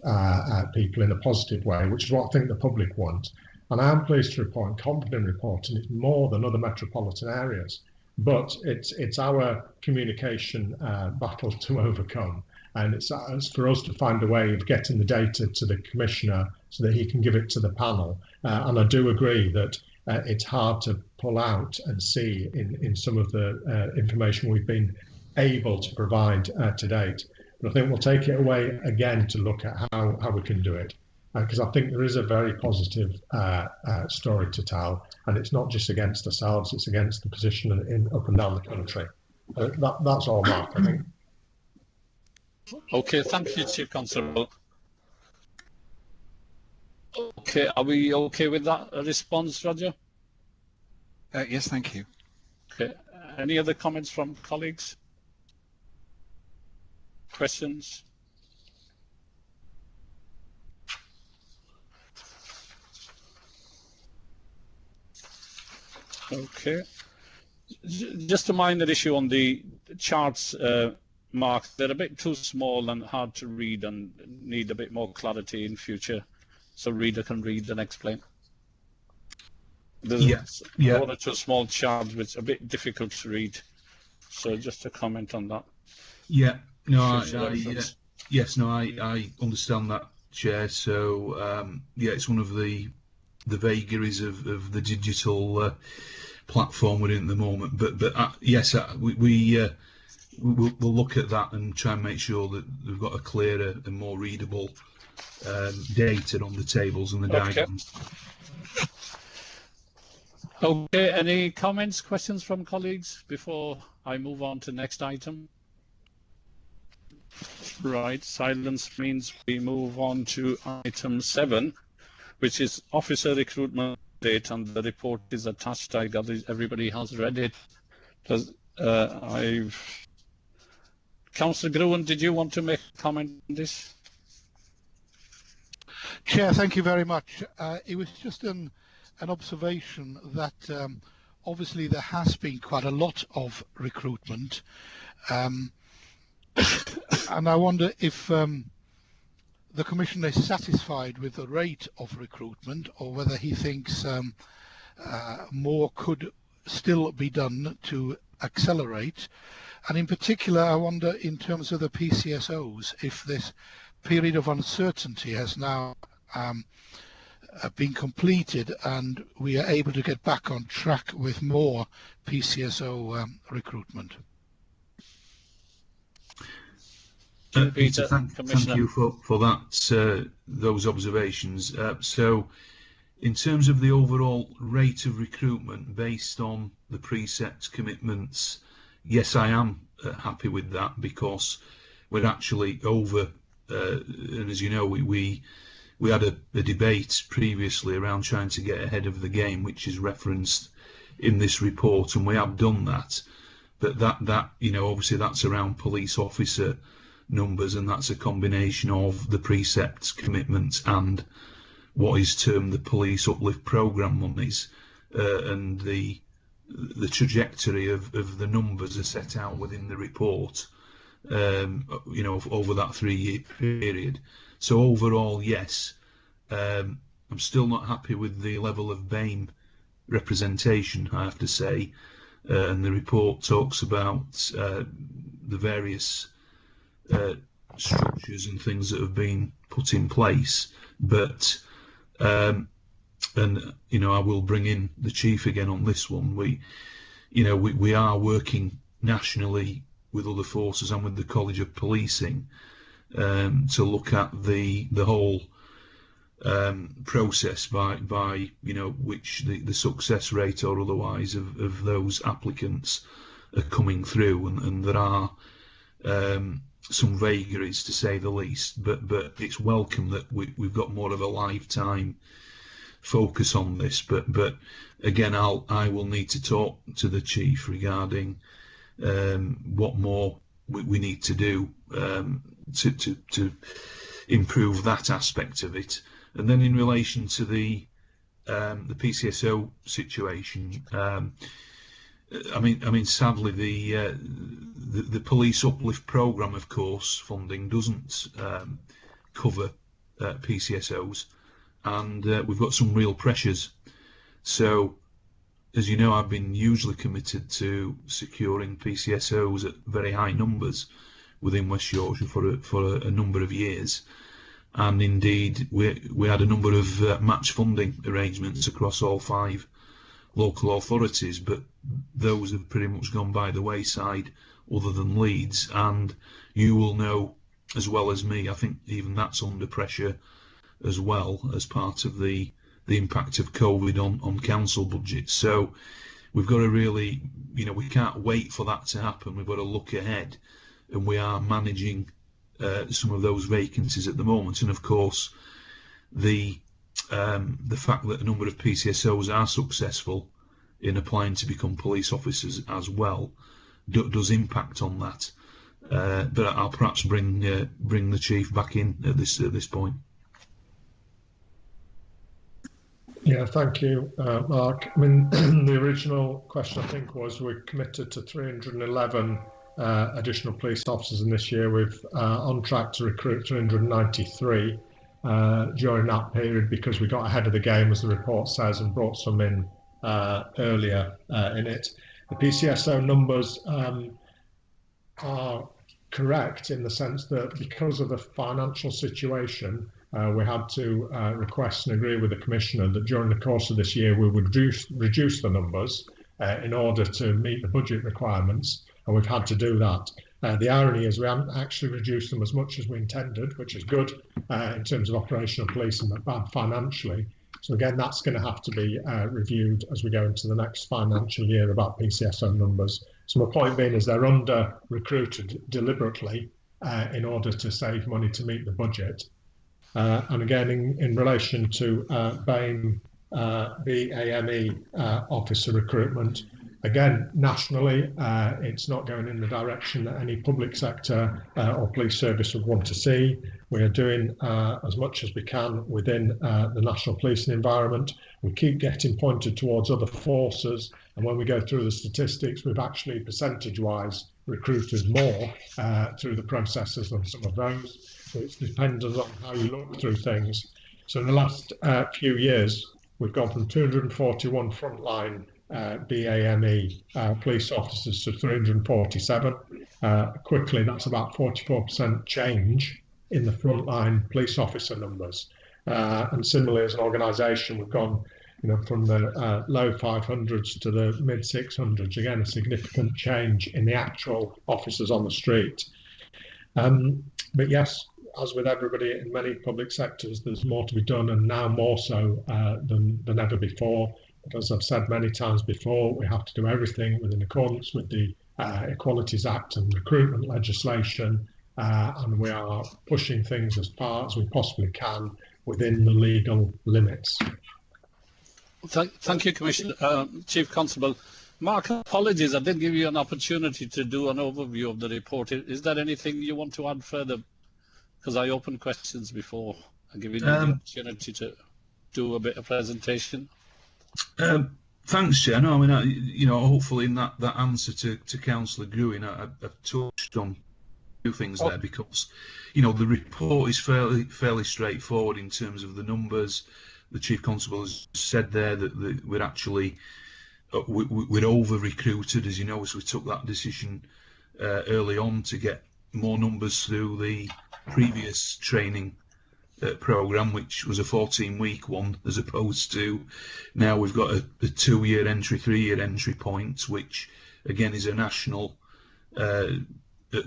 E: people in a positive way, which is what I think the public want. And I am pleased to report, and confident reporting, it's more than other metropolitan areas. But it's our communication battle to overcome. And it's for us to find a way of getting the data to the Commissioner so that he can give it to the panel. And I do agree that it's hard to pull out and see in some of the information we've been able to provide to date. But I think we'll take it away again to look at how we can do it. Because I think there is a very positive story to tell. And it's not just against ourselves, it's against the position up and down the country. That's all, Mark, I think.
B: Okay, thank you, Chief Constable. Okay, are we okay with that response, Roger?
G: Yes, thank you.
B: Okay. Any other comments from colleagues? Questions? Okay. Just a minor issue on the charts, Mark. They're a bit too small and hard to read and need a bit more clarity in future, so reader can read and explain. There's one or two small charts which are a bit difficult to read. So just a comment on that.
C: Yeah, no, I understand that, Chair. So yeah, it's one of the vagaries of the digital platform we're in at the moment. But yes, we'll look at that and try and make sure that we've got a clearer and more readable data on the tables and the diagrams.
B: Okay, any comments, questions from colleagues before I move on to next item? Right, silence means we move on to item 7, which is officer recruitment update, and the report is attached. I gather everybody has read it. Councillor Gruen, did you want to make a comment on this?
I: Chair, thank you very much. It was just an observation that obviously there has been quite a lot of recruitment, and I wonder if the Commissioner is satisfied with the rate of recruitment, or whether he thinks more could still be done to accelerate. And in particular, I wonder, in terms of the PCSOs, if this period of uncertainty has now been completed and we are able to get back on track with more PCSO recruitment.
C: Peter, thank you for that, those observations. So in terms of the overall rate of recruitment based on the preset commitments, yes, I am happy with that, because we're actually over, and as you know, we had a debate previously around trying to get ahead of the game, which is referenced in this report, and we have done that. But that you know, obviously that's around police officer numbers, and that's a combination of the precepts, commitments, and what is termed the police uplift programme monies, and the trajectory of the numbers are set out within the report, you know, over that 3-year period. So overall, yes, I'm still not happy with the level of BAME representation, I have to say, and the report talks about the various structures and things that have been put in place, but and you know, I will bring in the chief again on this one. We are working nationally with other forces and with the College of Policing to look at the whole process by you know, which the success rate or otherwise of those applicants are coming through, and there are some vagaries, to say the least, but it's welcome that we've got more of a lifetime focus on this. But again, I will need to talk to the chief regarding what more we need to do to improve that aspect of it. And then in relation to the PCSO situation, I mean, sadly, the police uplift programme, of course, funding doesn't cover PCSOs, and we've got some real pressures. So, as you know, I've been hugely committed to securing PCSOs at very high numbers within West Yorkshire for a number of years, and indeed we had a number of match funding arrangements across all 5 local authorities, but those have pretty much gone by the wayside, other than Leeds. And you will know as well as me, I think even that's under pressure as well, as part of the impact of COVID on council budgets. So we've got to really, you know, we can't wait for that to happen. We've got to look ahead, and we are managing some of those vacancies at the moment. And of course, the fact that a number of PCSOs are successful in applying to become police officers as well does impact on that. But I'll perhaps bring the Chief back in at this point.
E: Yeah, thank you, Mark. I mean, the original question, I think, was we're committed to 311 additional police officers in this year. We've on track to recruit 393 during that period because we got ahead of the game, as the report says, and brought some in earlier in it. The PCSO numbers are correct in the sense that because of the financial situation, we had to request and agree with the Commissioner that during the course of this year we would reduce the numbers in order to meet the budget requirements, and we've had to do that. The irony is we haven't actually reduced them as much as we intended, which is good in terms of operational policing, but bad financially. So again, that's going to have to be reviewed as we go into the next financial year about PCSO numbers. So my point being is they're under-recruited deliberately in order to save money to meet the budget. And again, in relation to BAME officer recruitment, again, nationally, it's not going in the direction that any public sector or police service would want to see. We are doing as much as we can within the national policing environment. We keep getting pointed towards other forces, and when we go through the statistics, we've actually percentage-wise recruited more through the processes than some of those. So it's dependent on how you look through things. So in the last few years, we've gone from 241 frontline BAME police officers to 347. Quickly, that's about 44% change in the frontline police officer numbers. And similarly, as an organisation, we've gone from the low 500s to the mid 600s. Again, a significant change in the actual officers on the street. But yes, as with everybody in many public sectors, there's more to be done, and now more so than ever before. But as I've said many times before, we have to do everything within accordance with the Equalities Act and recruitment legislation, and we are pushing things as far as we possibly can within the legal limits.
B: Thank you, Commissioner, Chief Constable. Mark, apologies, I didn't give you an opportunity to do an overview of the report. Is there anything you want to add further? Because I opened questions before. I give you the opportunity to do a bit of presentation.
C: Thanks, Chair. No, I mean, hopefully in that answer to Councillor Grewin, I've touched on a few things there, because, the report is fairly straightforward in terms of the numbers. The Chief Constable has said there that we're actually we're over-recruited, as you know, as we took that decision early on to get more numbers through the previous training programme, which was a 14-week one, as opposed to now we've got a 2-year entry, 3-year entry point, which again is a national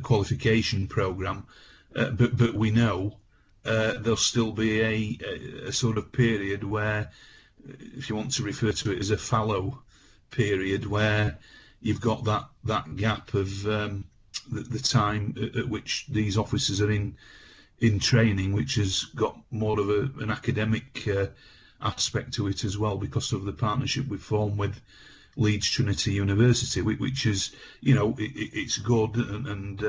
C: qualification programme. But we know there'll still be a sort of period where, if you want to refer to it as a fallow period, where you've got that gap of the time at which these officers are in training, which has got more of an academic aspect to it as well, because of the partnership we've formed with Leeds Trinity University, which is, it's good and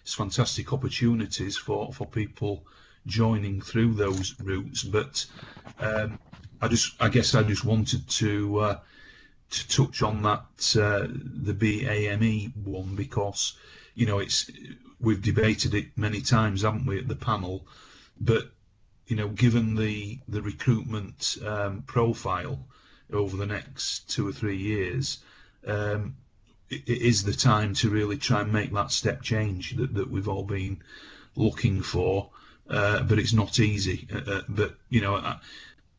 C: it's fantastic opportunities for people joining through those routes. But I guess I just wanted to touch on that the BAME one, because we've debated it many times, haven't we, at the panel? But given the recruitment profile over the next 2 or 3 years, it is the time to really try and make that step change that we've all been looking for. But it's not easy. But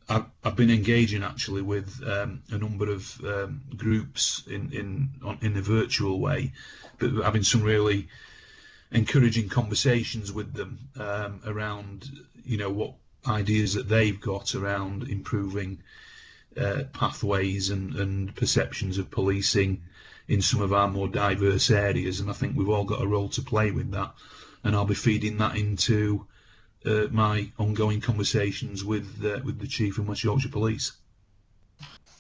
C: I've been engaging actually with a number of groups in a virtual way, but having some really encouraging conversations with them around what ideas that they've got around improving pathways and perceptions of policing in some of our more diverse areas. And I think we've all got a role to play with that, and I'll be feeding that into my ongoing conversations with the Chief and West Yorkshire Police.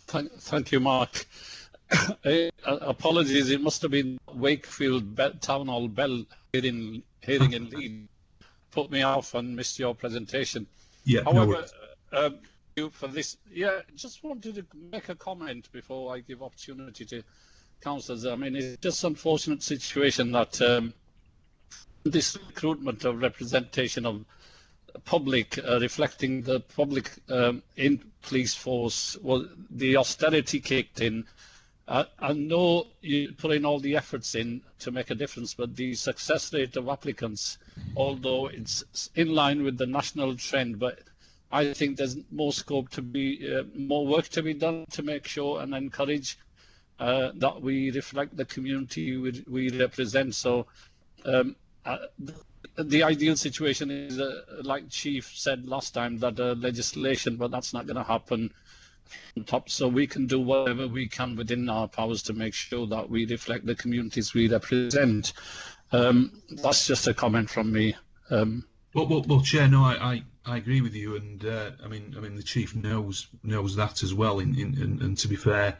B: Thank you, Mark. Apologies, it must have been Wakefield Town Hall Bell here in Leeds. Put me off and missed your presentation.
C: Yeah,
B: however, you for this. Yeah, just wanted to make a comment before I give opportunity to councillors. I mean, it's just an unfortunate situation that this recruitment of representation of public, reflecting the public in police force, well, the austerity kicked in. I know you put in all the efforts in to make a difference, but the success rate of applicants, although it's in line with the national trend, but I think there's more scope to be, more work to be done to make sure and encourage that we reflect the community we represent. So the ideal situation is, like Chief said last time, that legislation, but that's not going to happen on top. So we can do whatever we can within our powers to make sure that we reflect the communities we represent. That's just a comment from me.
C: Well, Chair, no, I agree with you, and I mean the Chief knows that as well. And to be fair,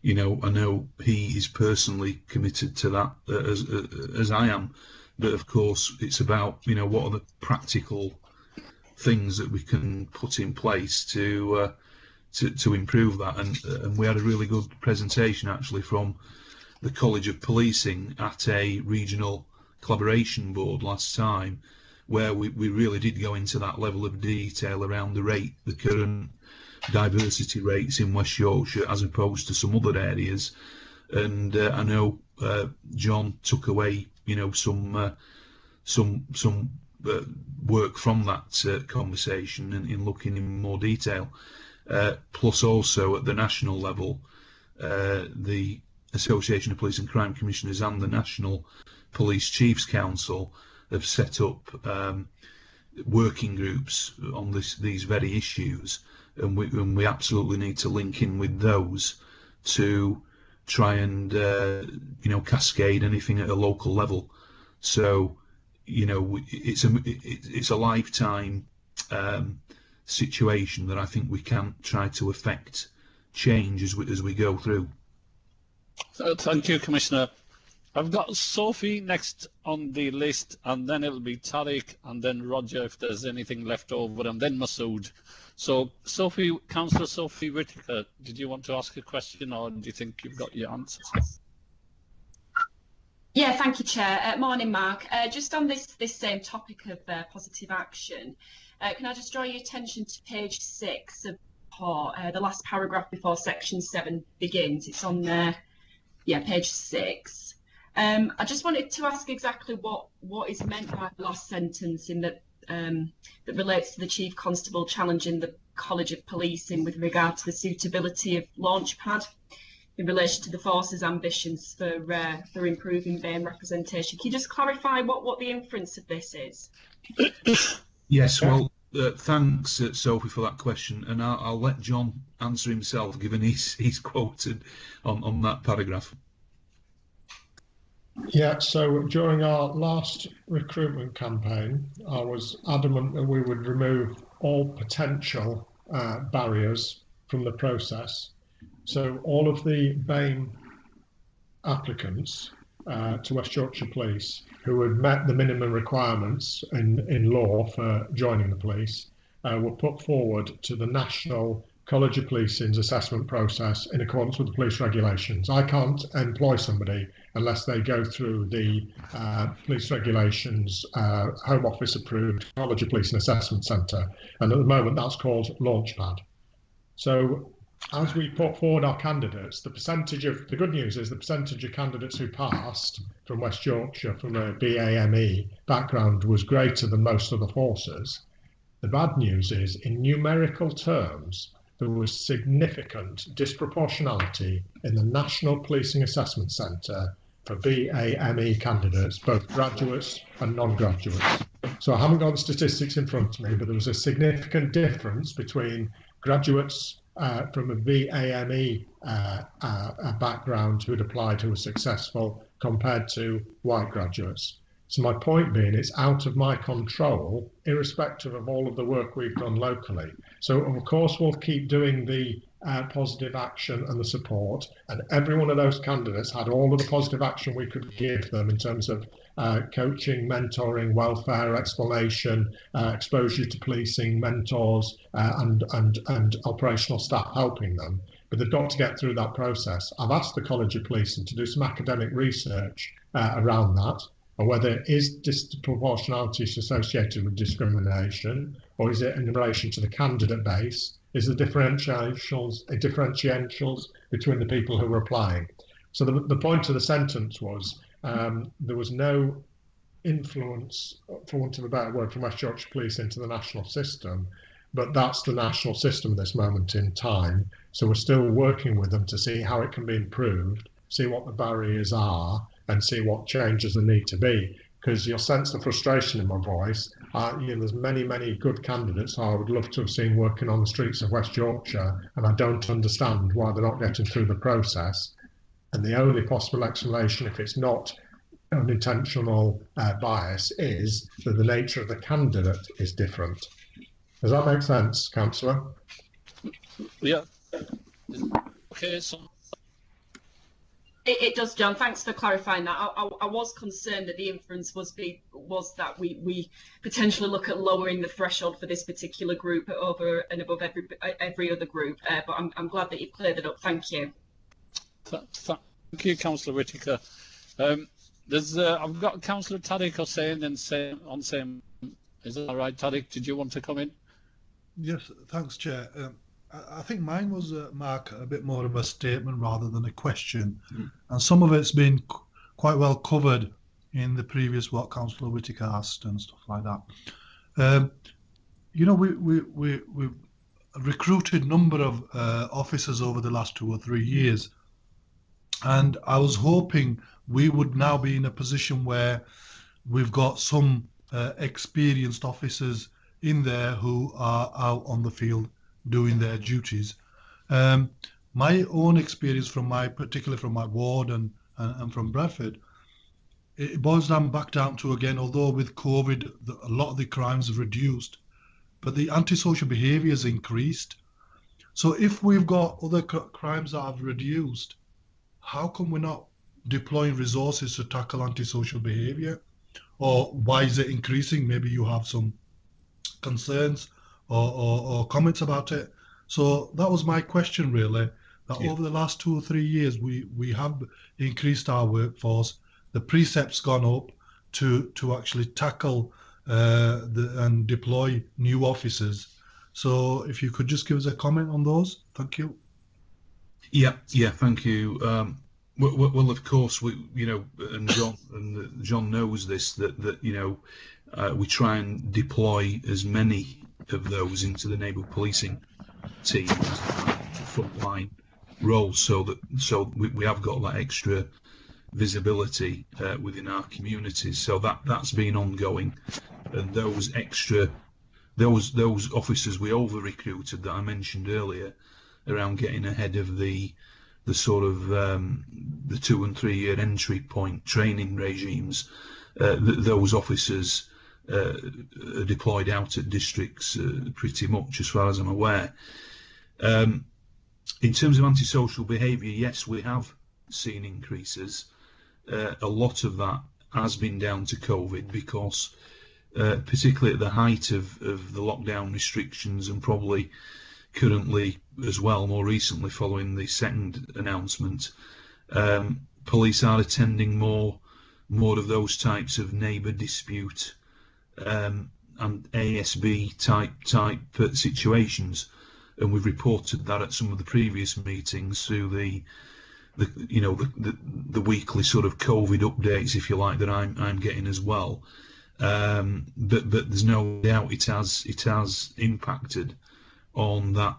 C: you know, I know he is personally committed to that as I am. But of course, it's about, you know, what are the practical things that we can put in place to improve that. And we had a really good presentation actually from the College of Policing at a regional collaboration board last time, where we really did go into that level of detail around the current diversity rates in West Yorkshire as opposed to some other areas. And I know John took away, you know, some work from that conversation in looking in more detail. Plus also at the national level, the Association of Police and Crime Commissioners and the National Police Chiefs Council have set up working groups on these very issues, and we absolutely need to link in with those to try and you know, cascade anything at a local level. So, you know, it's a lifetime situation that I think we can try to affect change as we go through.
B: Thank you, Commissioner. I've got Sophie next on the list, and then it'll be Tariq, and then Roger if there's anything left over, and then Masood. So, Sophie, Councillor Sophie Whitaker, did you want to ask a question, or do you think you've got your answers?
J: Yeah, thank you, Chair. Morning, Mark. Just on this same topic of positive action, can I just draw your attention to page 6 of the last paragraph before section 7 begins? It's on page 6. I just wanted to ask exactly what is meant by the last sentence in that that relates to the Chief Constable challenging the College of Policing with regard to the suitability of Launchpad in relation to the force's ambitions for improving BAME representation. Can you just clarify what the inference of this is?
C: Yes, well, thanks, Sophie, for that question, and I'll let John answer himself, given he's quoted on that paragraph.
E: Yeah, so during our last recruitment campaign, I was adamant that we would remove all potential barriers from the process. So all of the BAME applicants to West Yorkshire Police who had met the minimum requirements in law for joining the police were put forward to the National College of Policing's assessment process in accordance with the police regulations. I can't employ somebody unless they go through the police regulations, Home Office approved College of Policing Assessment Centre, and at the moment that's called Launchpad. So as we put forward our candidates, the good news is the percentage of candidates who passed from West Yorkshire from a BAME background was greater than most of the forces. The bad news is, in numerical terms, there was significant disproportionality in the National Policing Assessment Centre for BAME candidates, both graduates and non-graduates. So I haven't got the statistics in front of me, but there was a significant difference between graduates from a BAME background who had applied who were successful compared to white graduates. So my point being, it's out of my control, irrespective of all of the work we've done locally. So of course we'll keep doing the positive action and the support, and every one of those candidates had all of the positive action we could give them in terms of coaching, mentoring, welfare, explanation, exposure to policing, mentors, and operational staff helping them. But they've got to get through that process. I've asked the College of Policing to do some academic research around that, and whether is disproportionality associated with discrimination, or is it in relation to the candidate base? Is the differentials between the people who are applying? So the point of the sentence was there was no influence, for want of a better word, from West Yorkshire Police into the national system, but that's the national system at this moment in time. So we're still working with them to see how it can be improved, see what the barriers are, and see what changes there need to be. Because you'll sense the frustration in my voice. There's many good candidates I would love to have seen working on the streets of West Yorkshire, and I don't understand why they're not getting through the process. And the only possible explanation, if it's not unintentional bias, is that the nature of the candidate is different. Does that make sense, Councillor?
B: Yeah. Okay, so
J: it does, John. Thanks for clarifying that. I was concerned that the inference was that we potentially look at lowering the threshold for this particular group over and above every other group. But I'm glad that you've cleared it up. Thank you.
B: Thank you, Councillor Whittaker. I've got Councillor Tariq Hussain on same. Is that all right, Tariq? Did you want to come in?
K: Yes, thanks, Chair. I think mine was, Mark, a bit more of a statement rather than a question. And some of it's been quite well covered in the previous what Councillor Whittaker asked and stuff like that. We've recruited a number of officers over the last 2 or 3 years. And I was hoping we would now be in a position where we've got some experienced officers in there who are out on the field doing their duties. My own experience particularly from my ward and from Bradford, it boils back down to, again, although with COVID, a lot of the crimes have reduced, but the antisocial behaviour has increased. So if we've got other crimes that have reduced, how come we're not deploying resources to tackle antisocial behaviour? Or why is it increasing? Maybe you have some concerns or comments about it. So that was my question, really, that over the last 2 or 3 years, we have increased our workforce. The precept's gone up to actually tackle and deploy new officers. So if you could just give us a comment on those. Thank you.
C: Yeah, thank you. Well, of course, and John knows this, that we try and deploy as many of those into the neighbourhood policing teams, frontline roles, so we have got that extra visibility within our communities. So that's been ongoing, and those officers we over recruited that I mentioned earlier, around getting ahead of the sort of the 2 and 3 year entry point training regimes, those officers are deployed out at districts pretty much, as far as I'm aware. In terms of antisocial behaviour, yes, we have seen increases. A lot of that has been down to COVID, because particularly at the height of the lockdown restrictions, and probably currently as well, more recently following the second announcement, police are attending more of those types of neighbour dispute and ASB type situations, and we've reported that at some of the previous meetings through the weekly sort of COVID updates, if you like, that I'm getting as well. But there's no doubt it has impacted on that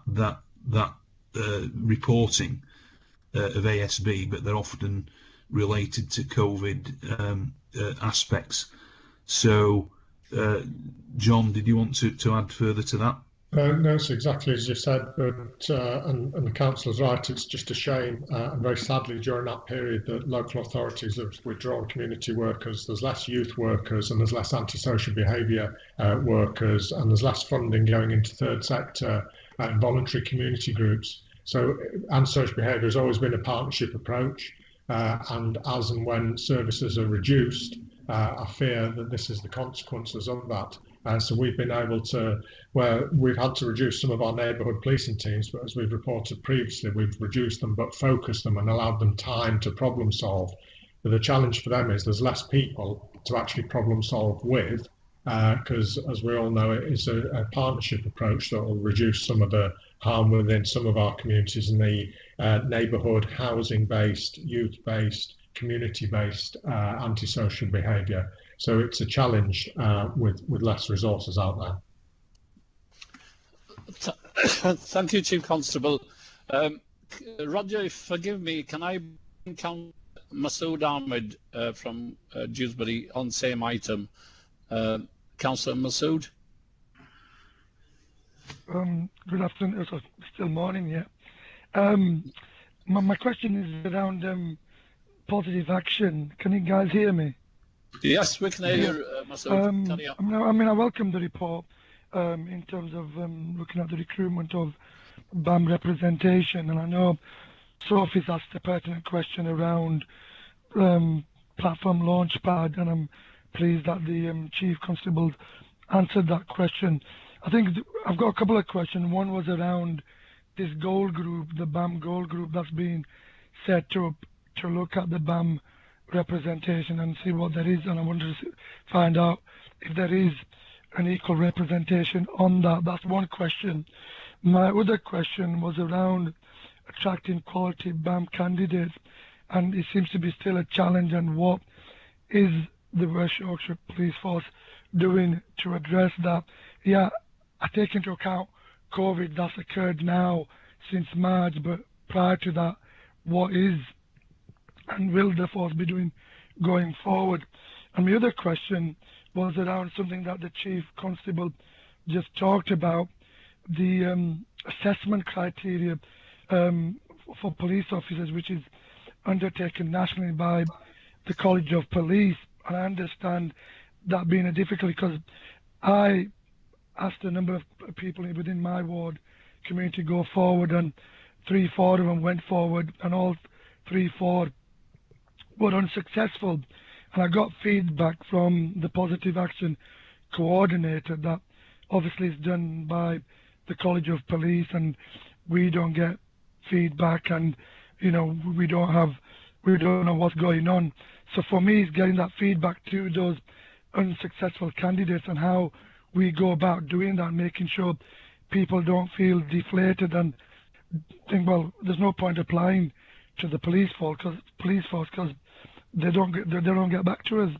C: reporting of ASB, but they're often related to COVID aspects. So, John, did you want to add further to that?
E: No, it's exactly as you said, but and the councillor's right, it's just a shame, and very sadly during that period that local authorities have withdrawn community workers. There's less youth workers, and there's less antisocial behaviour workers, and there's less funding going into third sector and voluntary community groups. So antisocial behaviour has always been a partnership approach, and as and when services are reduced, I fear that this is the consequences of that. So we've been able to, where we've had to reduce some of our neighbourhood policing teams, but as we've reported previously, we've reduced them but focused them and allowed them time to problem solve. But the challenge for them is there's less people to actually problem solve with, because as we all know, it is a partnership approach that will reduce some of the harm within some of our communities in the neighbourhood, housing-based, youth-based, community-based antisocial behaviour. So it's a challenge with less resources out
B: there. Thank you, Chief Constable. Roger, forgive me, can I count Masood Ahmed from Dewsbury on same item? Councillor Masood?
L: Good afternoon, still morning, yeah. My question is around positive action. Can you guys hear me?
B: Yes, we can hear you, Masood.
L: I mean, I welcome the report in terms of looking at the recruitment of BAM representation, and I know Sophie's asked a pertinent question around platform launchpad, and I'm pleased that the Chief Constable answered that question. I think I've got a couple of questions. One was around this goal group, the BAM goal group that's been set up to look at the BAM representation and see what there is, and I wanted to find out if there is an equal representation on that. That's one question. My other question was around attracting quality BAM candidates, and it seems to be still a challenge, and what is the West Yorkshire Police Force doing to address that? Yeah, I take into account COVID that's occurred now since March, but prior to that, what is and will the force be doing going forward? And my other question was around something that the Chief Constable just talked about, the assessment criteria for police officers, which is undertaken nationally by the College of Police. And I understand that being a difficulty because I asked a number of people within my ward community go forward, and 3-4 of them went forward, and all 3-4 were unsuccessful. And I got feedback from the positive action coordinator that obviously is done by the College of Police, and we don't get feedback, and we don't know what's going on. So for me, it's getting that feedback to those unsuccessful candidates and how we go about doing that, making sure people don't feel deflated and think, well, there's no point applying to the police force because they don't get back to us.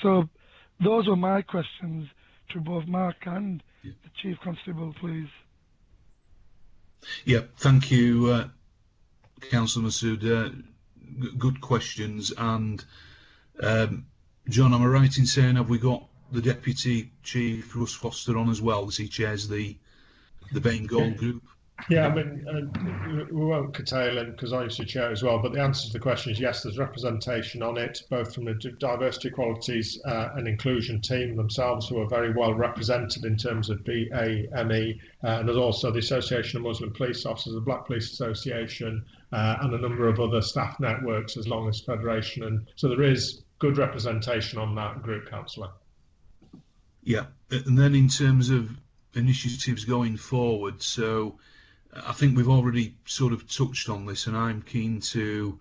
L: So those are my questions to both Mark and the Chief Constable, please.
C: Yeah, thank you, Councillor Masood. Good questions. And John, am I right in saying, have we got the Deputy Chief Russ Foster on as well, as he chairs the BAME Goal Group?
E: Yeah, I mean, we won't curtail him because I used to chair as well, but the answer to the question is yes, there's representation on it, both from the Diversity, Equalities and Inclusion team themselves, who are very well represented in terms of BAME, and there's also the Association of Muslim Police Officers, the Black Police Association, and a number of other staff networks, as long as Federation. And so there is good representation on that group, Councillor.
C: Yeah, and then in terms of initiatives going forward, so I think we've already sort of touched on this, and I'm keen to,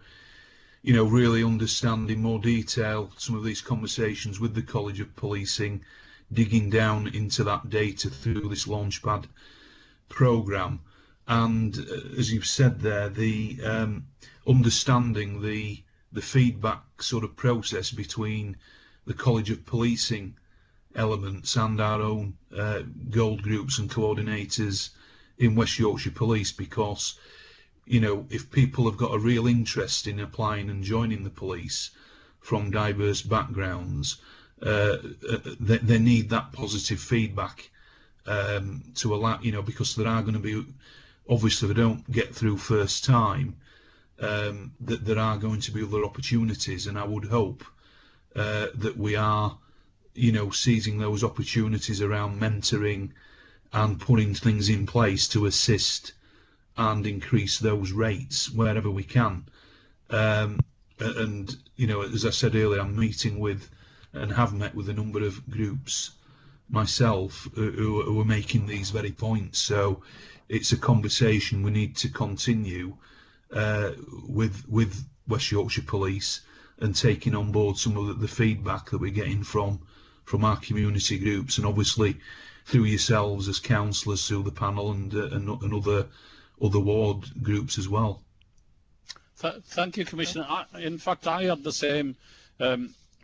C: really understand in more detail some of these conversations with the College of Policing, digging down into that data through this Launchpad programme. And as you've said there, the understanding the feedback sort of process between the College of Policing elements and our own gold groups and coordinators in West Yorkshire Police, because if people have got a real interest in applying and joining the police from diverse backgrounds, they need that positive feedback to allow, because there are going to be, obviously if they don't get through first time, that there are going to be other opportunities, and I would hope that we are seizing those opportunities around mentoring and putting things in place to assist and increase those rates wherever we can. And you know, as I said earlier, I'm meeting with and have met with a number of groups myself who are making these very points. So it's a conversation we need to continue with West Yorkshire Police, and taking on board some of the feedback that we're getting from our community groups, and obviously through yourselves as councillors, through the panel, and other ward groups as well.
B: Thank you, Commissioner. In fact, I had the same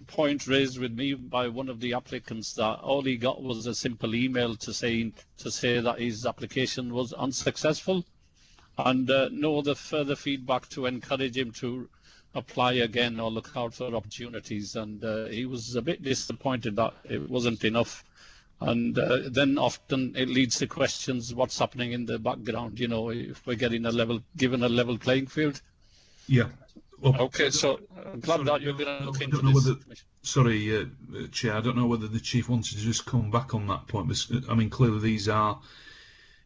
B: point raised with me by one of the applicants, that all he got was a simple email to say that his application was unsuccessful, and no other further feedback to encourage him to apply again or look out for opportunities. And he was a bit disappointed that it wasn't enough. And then often it leads to questions: what's happening in the background? You know, if we're getting given a level playing field.
C: Yeah. Well,
B: okay, so I'm glad that you're going to look into this.
C: Sorry, Chair, I don't know whether the Chief wanted to just come back on that point. But, I mean, clearly these are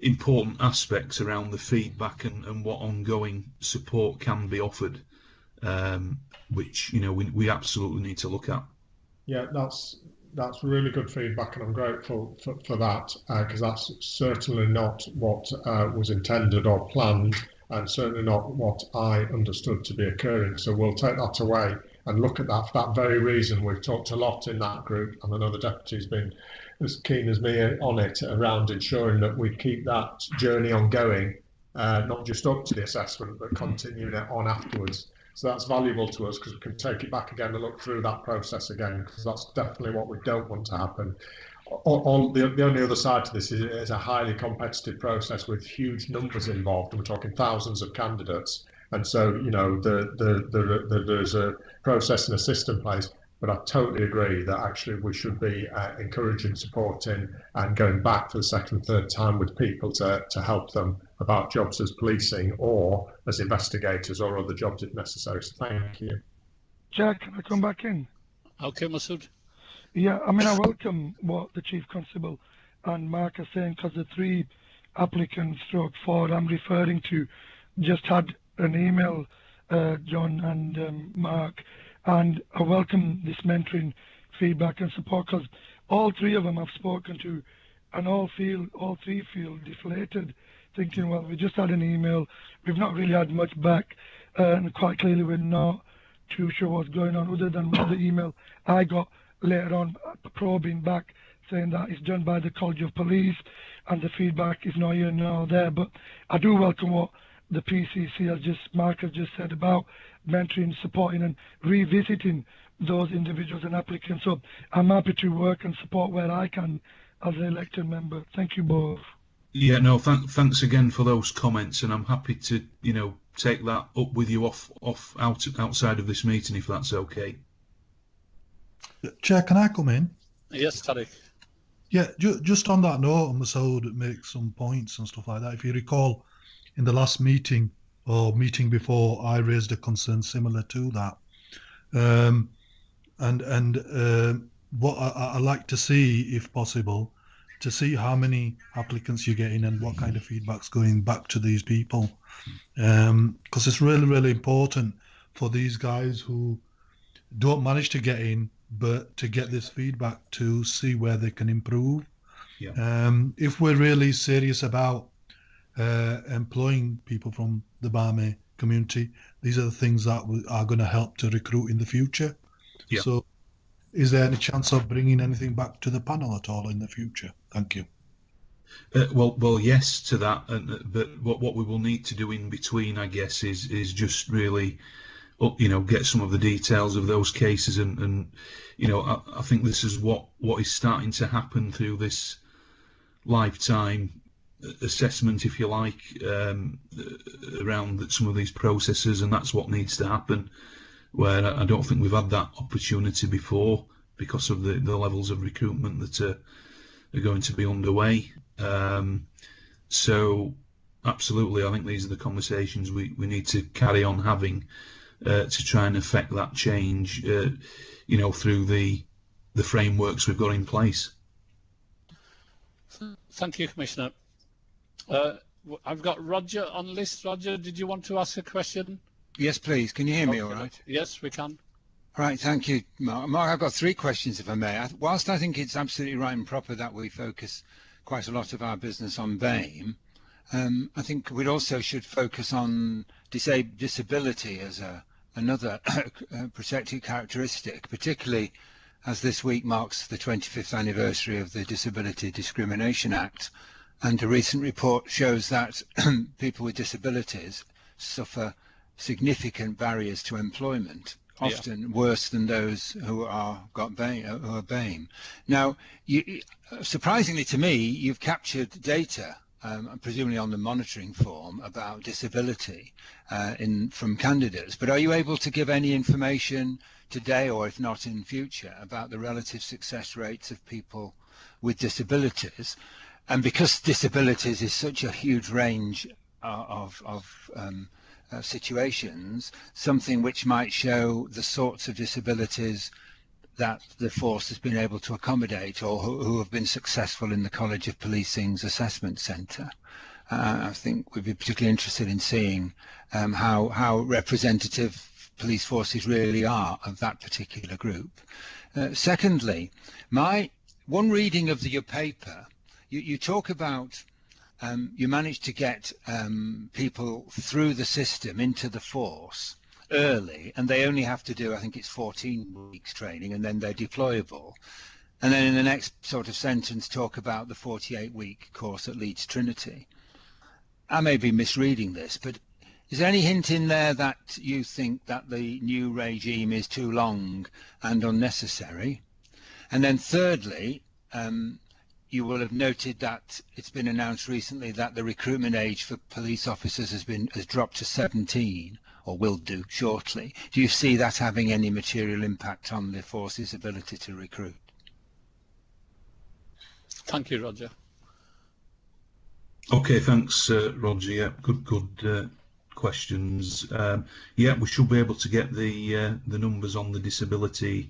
C: important aspects around the feedback and what ongoing support can be offered, which, you know, we absolutely need to look at.
E: Yeah, that's really good feedback, and I'm grateful for that, because that's certainly not what was intended or planned, and certainly not what I understood to be occurring. So we'll take that away and look at that for that very reason. We've talked a lot in that group, and I know the Deputy's been as keen as me on it, around ensuring that we keep that journey ongoing, not just up to the assessment, but continuing it on afterwards. So that's valuable to us, because we can take it back again and look through that process again, because that's definitely what we don't want to happen. The only other side to this is it's a highly competitive process with huge numbers involved, and we're talking thousands of candidates. And so, you know, there's a process and a system in place. But I totally agree that actually we should be encouraging, supporting, and going back for the second and third time with people to help them about jobs as policing or as investigators or other jobs if necessary. So thank you.
L: Jack, can I come back in?
B: Okay, Masood.
L: Yeah, I mean, I welcome what the Chief Constable and Mark are saying, because the three applicants /4 I'm referring to just had an email, John and Mark, and I welcome this mentoring feedback and support, because all three of them I've spoken to, and all three feel deflated, thinking, well, we just had an email, we've not really had much back, and quite clearly we're not too sure what's going on, other than the email I got later on probing back, saying that it's done by the College of Police and the feedback is not here nor there. But I do welcome what the PCC Mark has just said about mentoring, supporting and revisiting those individuals and applicants. So I'm happy to work and support where I can as an elected member. Thank you both.
C: Yeah, no, thanks again for those comments, and I'm happy to, you know, take that up with you outside of this meeting, if that's okay.
K: Chair, can I come in?
B: Yes, Tariq.
K: Yeah, just on that note, Masood makes some points and stuff like that. If you recall, in the last meeting or meeting before, I raised a concern similar to that. What I like to see, if possible, to see how many applicants you're getting and what kind of feedback's going back to these people. Because it's really, really important for these guys who don't manage to get in, but to get this feedback to see where they can improve.
C: Yeah.
K: If we're really serious about employing people from the Barmy community, these are the things that are going to help to recruit in the future.
C: Yeah.
K: So is there any chance of bringing anything back to the panel at all in the future? Thank you.
C: Well, yes to that, but what we will need to do in between, I guess, is just really, you know, get some of the details of those cases, and you know, I think this is what is starting to happen through this lifetime assessment, if you like, around some of these processes, and that's what needs to happen, where I don't think we've had that opportunity before because of the levels of recruitment that are going to be underway. So absolutely, I think these are the conversations we need to carry on having to try and affect that change, you know, through the frameworks we've got in place.
B: Thank you, Commissioner. I've got Roger on list. Roger, did you want to ask a question?
G: Yes, please. Can you hear me all right?
B: Yes, we can.
G: All right, thank you, Mark. Mark, I've got three questions, if I may. Whilst I think it's absolutely right and proper that we focus quite a lot of our business on BAME, I think we also should focus on disability as another protected characteristic, particularly as this week marks the 25th anniversary of the Disability Discrimination Act. And a recent report shows that people with disabilities suffer significant barriers to employment, often worse than those who are BAME. Now, surprisingly to me, you've captured data, presumably on the monitoring form, about disability from candidates. But are you able to give any information today, or if not in future, about the relative success rates of people with disabilities? And because disabilities is such a huge range of situations, something which might show the sorts of disabilities that the force has been able to accommodate, or who have been successful in the College of Policing's assessment centre. I think we'd be particularly interested in seeing how representative police forces really are of that particular group. Secondly, one reading of your paper, you talk about you managed to get people through the system into the force early, and they only have to do, I think it's 14 weeks training, and then they're deployable. And then in the next sort of sentence talk about the 48-week course at Leeds Trinity. I may be misreading this, but is there any hint in there that you think that the new regime is too long and unnecessary? And then thirdly, you will have noted that it's been announced recently that the recruitment age for police officers has dropped to 17, or will do shortly. Do you see that having any material impact on the force's ability to recruit?
B: Thank you, Roger.
C: Okay, thanks, Roger. Yeah, good questions. Yeah, we should be able to get the numbers on the disability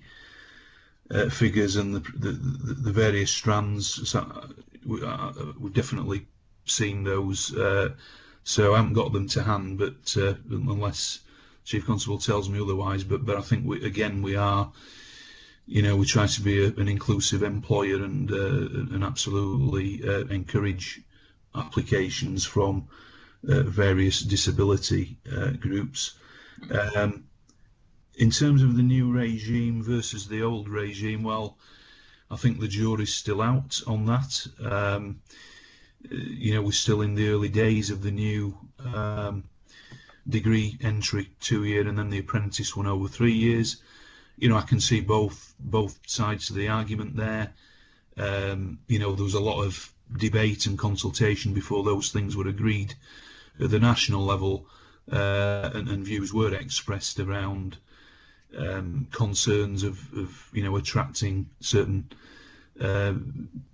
C: figures and the various strands. So we've definitely seen those. So I haven't got them to hand, but unless Chief Constable tells me otherwise. But I think we are. We try to be an inclusive employer and absolutely encourage applications from various disability groups. In terms of the new regime versus the old regime, well, I think the jury's still out on that. We're still in the early days of the new degree entry 2 year, and then the apprentice one over 3 years. I can see both sides of the argument there. There was a lot of debate and consultation before those things were agreed at the national level, and views were expressed around concerns of attracting certain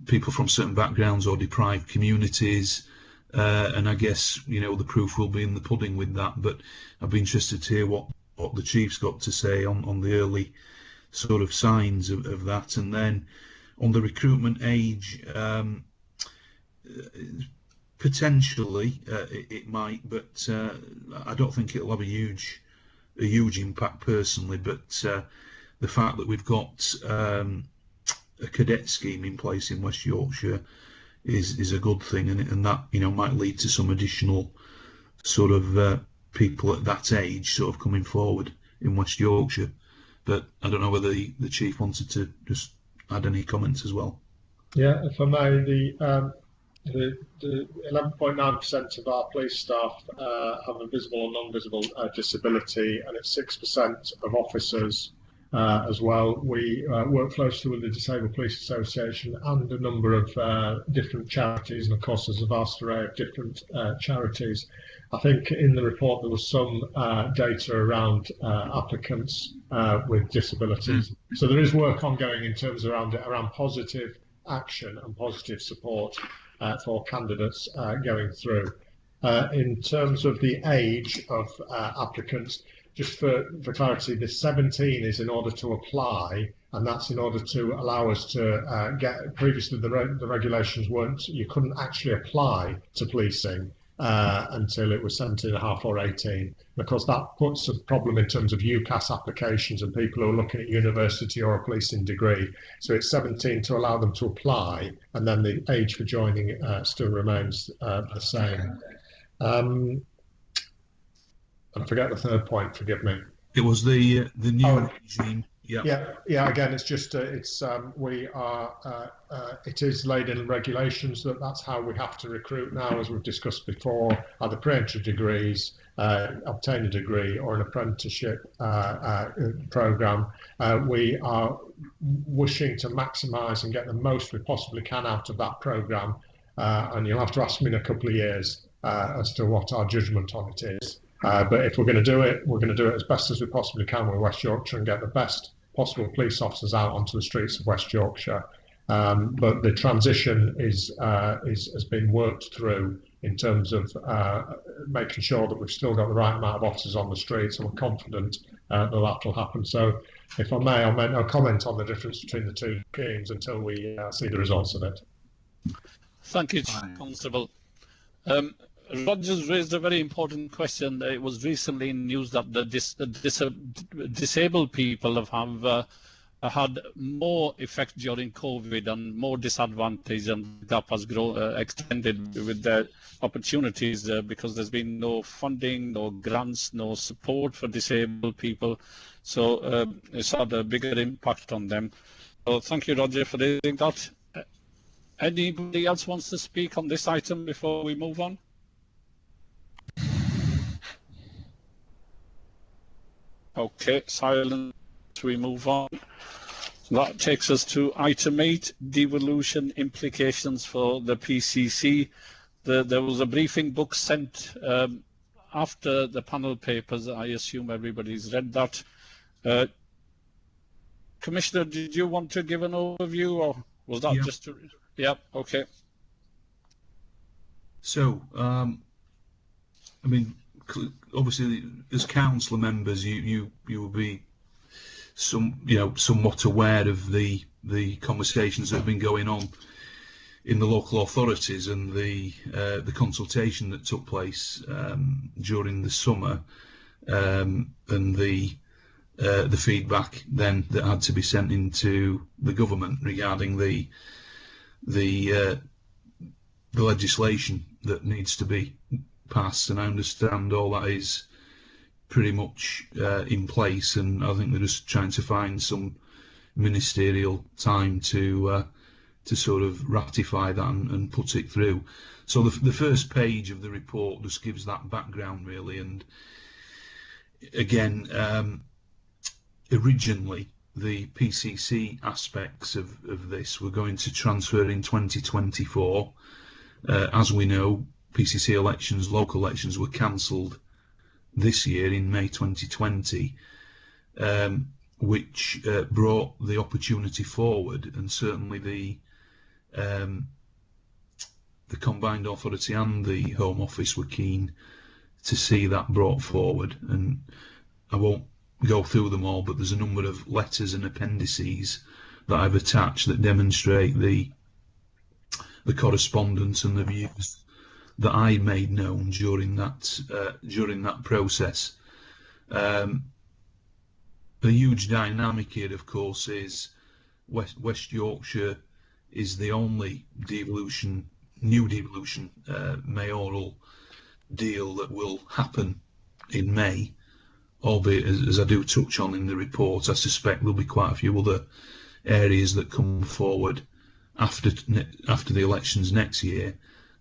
C: people from certain backgrounds or deprived communities, and I guess the proof will be in the pudding with that. But I'd be interested to hear what the Chief's got to say on the early sort of signs of that. And then on the recruitment age, potentially it might, but I don't think it'll have a huge impact personally. But the fact that we've got a cadet scheme in place in West Yorkshire is a good thing, and that might lead to some additional sort of people at that age sort of coming forward in West Yorkshire. But I don't know whether the Chief wanted to just add any comments as well.
E: Yeah, if I may, the 11.9% of our police staff have a visible or non-visible disability, and it's 6% of officers as well. We work closely with the Disabled Police Association and a number of different charities, and of course there's a vast array of different charities. I think in the report there was some data around applicants with disabilities. So there is work ongoing in terms around positive action and positive support for candidates going through. In terms of the age of applicants, just for clarity, the 17 is in order to apply, and that's in order to allow us to get. Previously, the regulations weren't. You couldn't actually apply to policing until it was 17.5 or 18. And of course, that puts a problem in terms of UCAS applications and people who are looking at university or a policing degree. So it's 17 to allow them to apply, and then the age for joining still remains the same. I forget the third point, forgive me.
C: It was the new regime.
E: Yeah. Again, it's just it is laid in regulations that's how we have to recruit now, as we've discussed before, either pre-entry degrees, obtain a degree, or an apprenticeship program. We are wishing to maximise and get the most we possibly can out of that program, and you'll have to ask me in a couple of years as to what our judgment on it is. But if we're going to do it, we're going to do it as best as we possibly can with West Yorkshire and get the best possible police officers out onto the streets of West Yorkshire. But the transition has been worked through in terms of making sure that we've still got the right amount of officers on the streets, and we're confident that will happen. So, if I may, I'll make no comment on the difference between the two schemes until we see the results of it.
B: Thank you, Constable. Roger's raised a very important question. It was recently in news that the disabled people have had more effect during COVID and more disadvantage, and the gap has extended with their opportunities because there's been no funding, no grants, no support for disabled people. So it's had a bigger impact on them. So thank you, Roger, for raising that. Anybody else wants to speak on this item before we move on? Okay, silence. We move on. That takes us to item 8, devolution implications for the PCC. There was a briefing book sent after the panel papers. I assume everybody's read that. Commissioner, did you want to give an overview, or was that just to... Yeah, okay.
C: So, I mean, obviously, as council members, you will be somewhat aware of the conversations that have been going on in the local authorities and the consultation that took place during the summer, and the feedback then that had to be sent into the government regarding the legislation that needs to be passed. And I understand all that is pretty much in place, and I think they're just trying to find some ministerial time to sort of ratify that and put it through. So the first page of the report just gives that background, really. And again, originally the PCC aspects of this were going to transfer in 2024. As we know, PCC elections, local elections, were cancelled this year in May 2020, which brought the opportunity forward, and certainly the Combined Authority and the Home Office were keen to see that brought forward. And I won't go through them all, but there's a number of letters and appendices that I've attached that demonstrate the correspondence and the views that I made known during that process. The huge dynamic here, of course, is West Yorkshire is the only new devolution mayoral deal that will happen in May, albeit, as I do touch on in the report, I suspect there'll be quite a few other areas that come forward after the elections next year,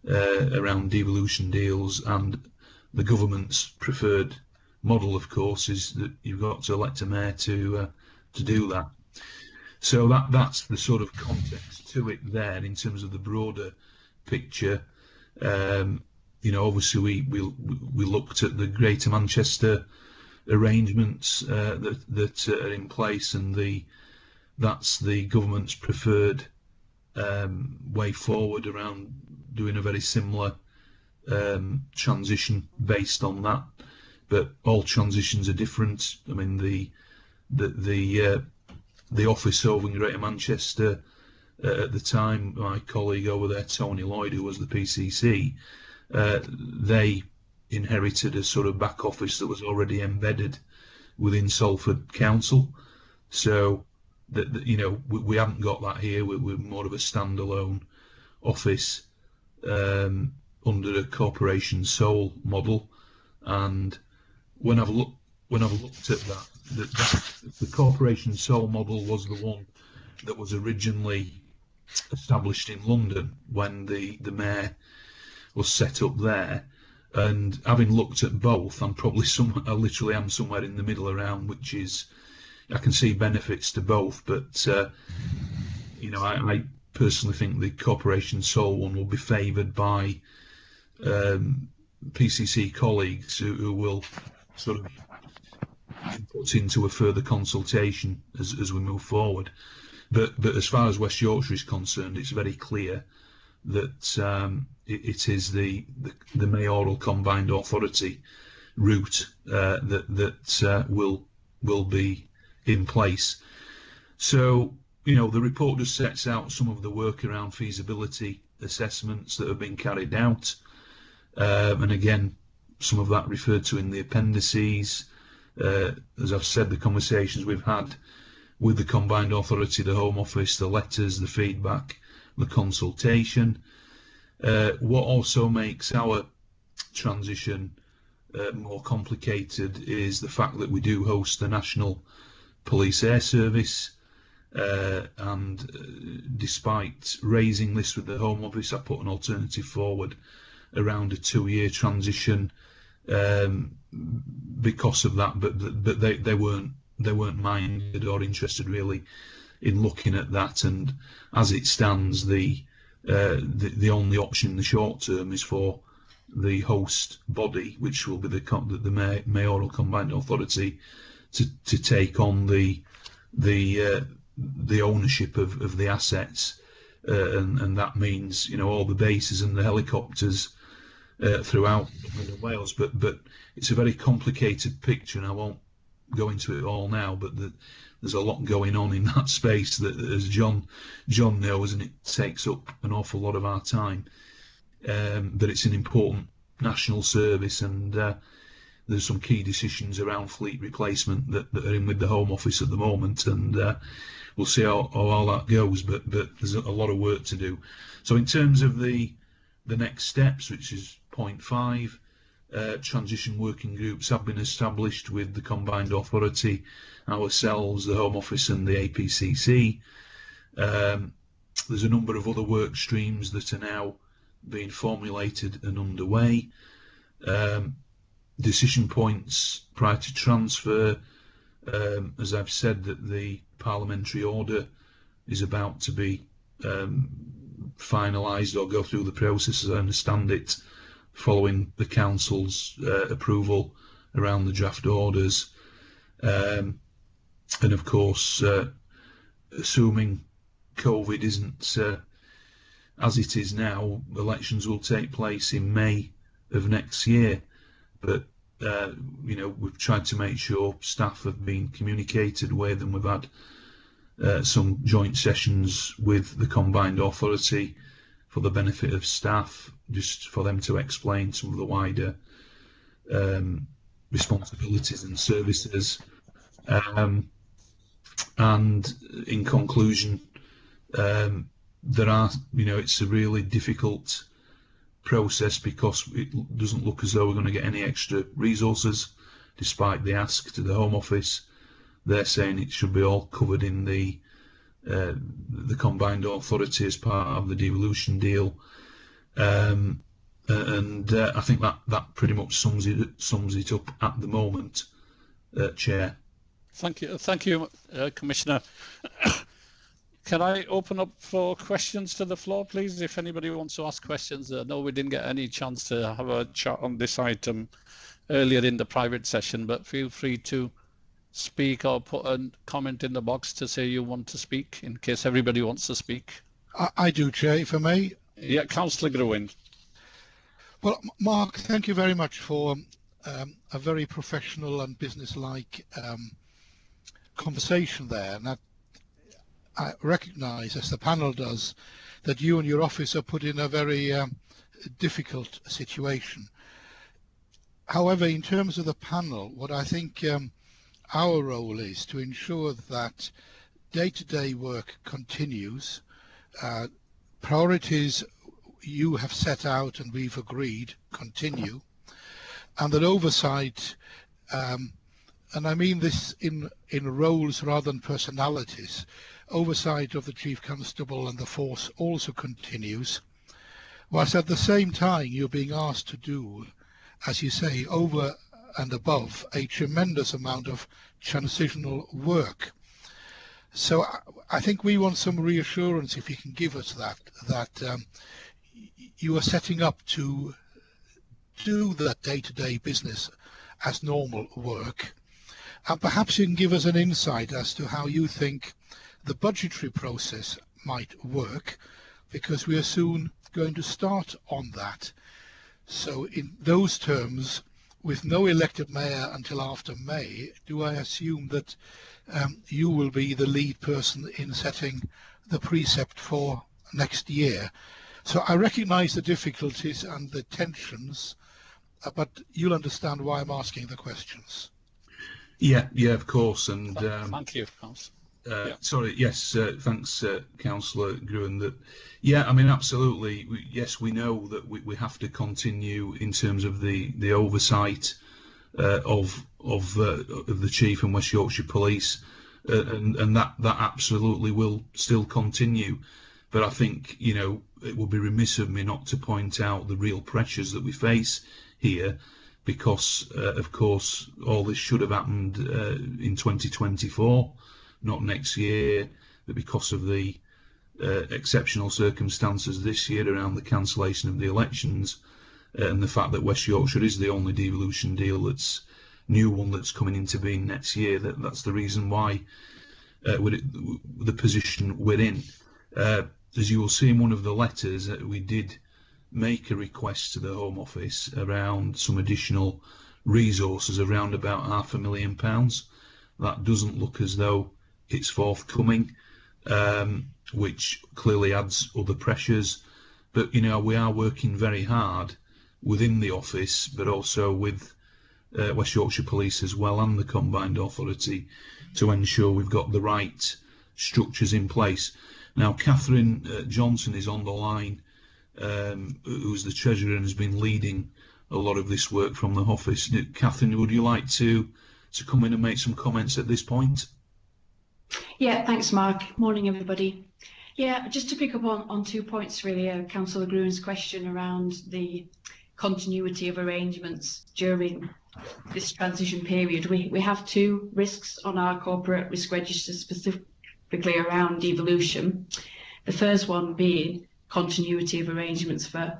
C: around devolution deals. And the government's preferred model, of course, is that you've got to elect a mayor to do that. So that's the sort of context to it there in terms of the broader picture. Obviously we looked at the Greater Manchester arrangements that are in place, and that's the government's preferred way forward around doing a very similar transition based on that. But all transitions are different. I mean, the office over in Greater Manchester at the time, my colleague over there, Tony Lloyd, who was the PCC, they inherited a sort of back office that was already embedded within Salford Council. So that you know, we haven't got that here. We're more of a standalone office under a corporation sole model. And when I've looked at that, the corporation sole model was the one that was originally established in London when the mayor was set up there. And having looked at both, I literally am somewhere in the middle around, which is, I can see benefits to both, but you know, I personally think the corporation sole one will be favoured by PCC colleagues who will sort of put into a further consultation as we move forward. But as far as West Yorkshire is concerned, it's very clear that it is the mayoral combined authority route that will be in place. So, you know, the report just sets out some of the work around feasibility assessments that have been carried out, and again, some of that referred to in the appendices. As I've said, the conversations we've had with the combined authority, the Home Office, the letters, the feedback, the consultation. What also makes our transition more complicated is the fact that we do host the National Police Air Service, and despite raising this with the Home Office, I put an alternative forward around a 2-year transition because of that, but they weren't minded or interested really in looking at that. And as it stands, the only option in the short term is for the host body, which will be the mayoral combined authority, to take on the ownership of the assets, and that means, you know, all the bases and the helicopters throughout Wales. But it's a very complicated picture, and I won't go into it all now, but there's a lot going on in that space that, as John knows, and it takes up an awful lot of our time, but it's an important national service, and there's some key decisions around fleet replacement that are in with the Home Office at the moment, and we'll see how all that goes, but there's a lot of work to do. So in terms of the next steps, which is point 5, transition working groups have been established with the combined authority, ourselves, the Home Office and the APCC. There's a number of other work streams that are now being formulated and underway. Decision points prior to transfer, as I've said, that the parliamentary order is about to be finalised or go through the process, as I understand it, following the council's approval around the draft orders, and of course, assuming COVID isn't as it is now, elections will take place in May of next year. But you know, we've tried to make sure staff have been communicated with, and we've had some joint sessions with the combined authority for the benefit of staff, just for them to explain some of the wider responsibilities and services. And in conclusion, there are, you know, it's a really difficult process because it doesn't look as though we're going to get any extra resources, despite the ask to the Home Office. They're saying it should be all covered in the combined authority as part of the devolution deal, and I think that pretty much sums it up at the moment, Chair.
B: Thank you, Commissioner. Can I open up for questions to the floor, please? If anybody wants to ask questions, no, we didn't get any chance to have a chat on this item earlier in the private session, but feel free to speak or put a comment in the box to say you want to speak, in case everybody wants to speak.
I: I do, Chair, if I may.
B: Yeah, Councillor Grewin.
I: Well, Mark, thank you very much for a very professional and business-like conversation there. And I recognise, as the panel does, that you and your office are put in a very difficult situation. However, in terms of the panel, what I think our role is to ensure that day-to-day work continues, priorities you have set out and we've agreed continue, and that oversight, and I mean this in roles rather than personalities, oversight of the Chief Constable and the force also continues, whilst at the same time you're being asked to do, as you say, over and above a tremendous amount of transitional work. So I think we want some reassurance, if you can give us that you are setting up to do that day-to-day business as normal work. And perhaps you can give us an insight as to how you think the budgetary process might work, because we are soon going to start on that. So in those terms, with no elected mayor until after May, do I assume that you will be the lead person in setting the precept for next year? So I recognise the difficulties and the tensions, but you'll understand why I'm asking the questions.
C: Yeah, of course. And
B: thank you, Councillor.
C: Sorry, yes, thanks, Councillor Gruen. That, yeah, I mean, absolutely. Yes, we know that we have to continue in terms of the oversight of the Chief and West Yorkshire Police, and that absolutely will still continue. But I think, you know, it would be remiss of me not to point out the real pressures that we face here, because of course all this should have happened in 2024, not next year, but because of the exceptional circumstances this year around the cancellation of the elections and the fact that West Yorkshire is the only devolution deal that's new one that's coming into being next year, that's the reason why the position we're in. As you will see in one of the letters, we did make a request to the Home Office around some additional resources, around about £500,000. That doesn't look as though it's forthcoming, which clearly adds other pressures. But, you know, we are working very hard within the office, but also with West Yorkshire Police as well, and the Combined Authority, to ensure we've got the right structures in place. Now, Catherine Johnson is on the line, who's the Treasurer and has been leading a lot of this work from the office. Catherine, would you like to come in and make some comments at this point?
M: Yeah, thanks, Mark. Morning, everybody. Yeah, just to pick up on 2 points, really. Councillor Gruen's question around the continuity of arrangements during this transition period. We have 2 risks on our corporate risk register, specifically around devolution. The first one being continuity of arrangements for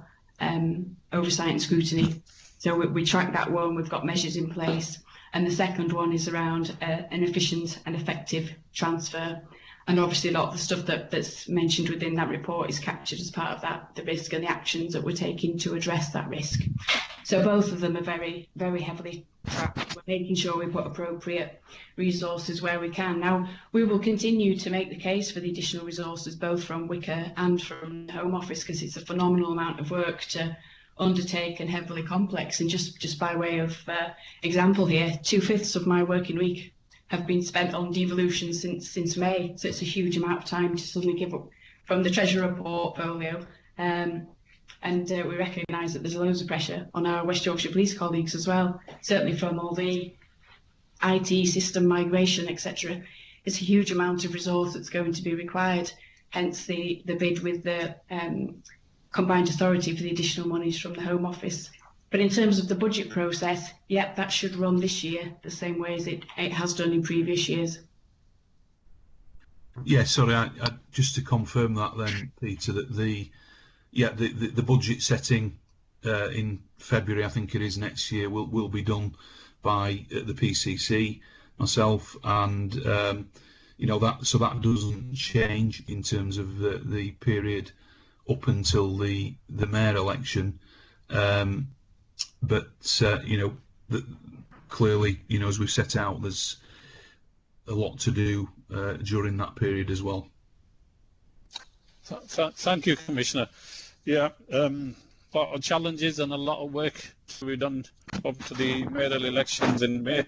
M: oversight and scrutiny. So we track that one, we've got measures in place. And the second one is around an efficient and effective transfer. And obviously a lot of the stuff that's mentioned within that report is captured as part of that, the risk and the actions that we're taking to address that risk. So both of them are very, very heavily tracked. We're making sure we put appropriate resources where we can. Now, we will continue to make the case for the additional resources, both from Wicker and from the Home Office, because it's a phenomenal amount of work to undertake and heavily complex. And just by way of example here, 2/5 of my working week have been spent on devolution since May. So it's a huge amount of time to suddenly give up from the Treasurer portfolio. And we recognise that there's loads of pressure on our West Yorkshire Police colleagues as well, certainly from all the IT system migration, etc. It's a huge amount of resource that's going to be required, hence the bid with the Combined Authority for the additional monies from the Home Office. But in terms of the budget process, yeah, that should run this year the same way as it has done in previous years.
C: Yeah, sorry, I just to confirm that then, Peter, that the budget setting in February, I think it is next year, will be done by the PCC, myself, and you know, that doesn't change in terms of the period up until the mayor election. But you know, clearly, you know, as we've set out, there's a lot to do during that period as well.
B: Thank you, Commissioner. Yeah, lot of challenges and a lot of work to be done up to the mayoral elections in May.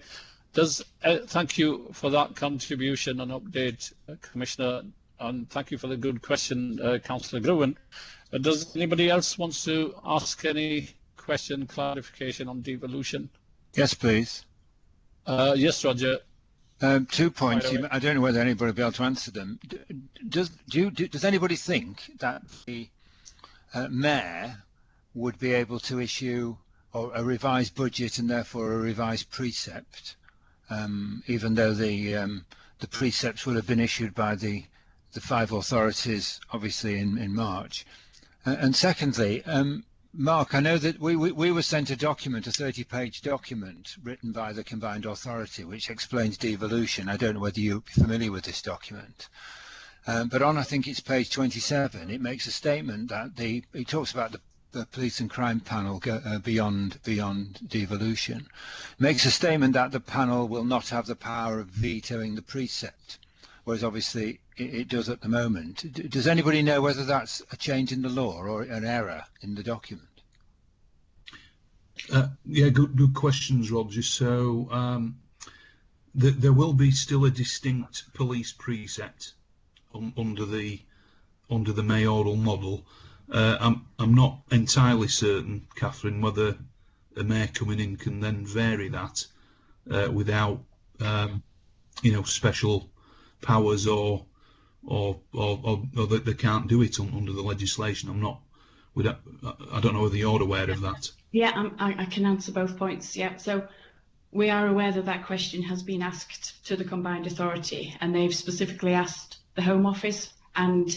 B: Thank you for that contribution and update, Commissioner, and thank you for the good question, Councillor Gruen. Does anybody else want to ask any question, clarification on devolution?
G: Yes, please.
B: Yes, Roger.
G: 2 points. I don't know whether anybody will be able to answer them. Does anybody think that the mayor would be able to issue a revised budget and therefore a revised precept, even though the precepts will have been issued by the 5 authorities, obviously in March? And secondly, Mark, I know that we were sent a document, a 30-page document written by the Combined Authority, which explains devolution. I don't know whether you're familiar with this document. But on, I think it's page 27, it makes a statement that it talks about the police and crime panel beyond devolution. It makes a statement that the panel will not have the power of vetoing the precept, whereas obviously it does at the moment. Does anybody know whether that's a change in the law or an error in the document?
C: Yeah, good questions, Roger. So there will be still a distinct police precept under the mayoral model. I'm not entirely certain, Catherine, whether a mayor coming in can then vary that without special powers or that they can't do it under the legislation. I don't know whether you're aware of that.
M: Yeah, I can answer both points. Yeah, so we are aware that question has been asked to the Combined Authority, and they've specifically asked the Home Office and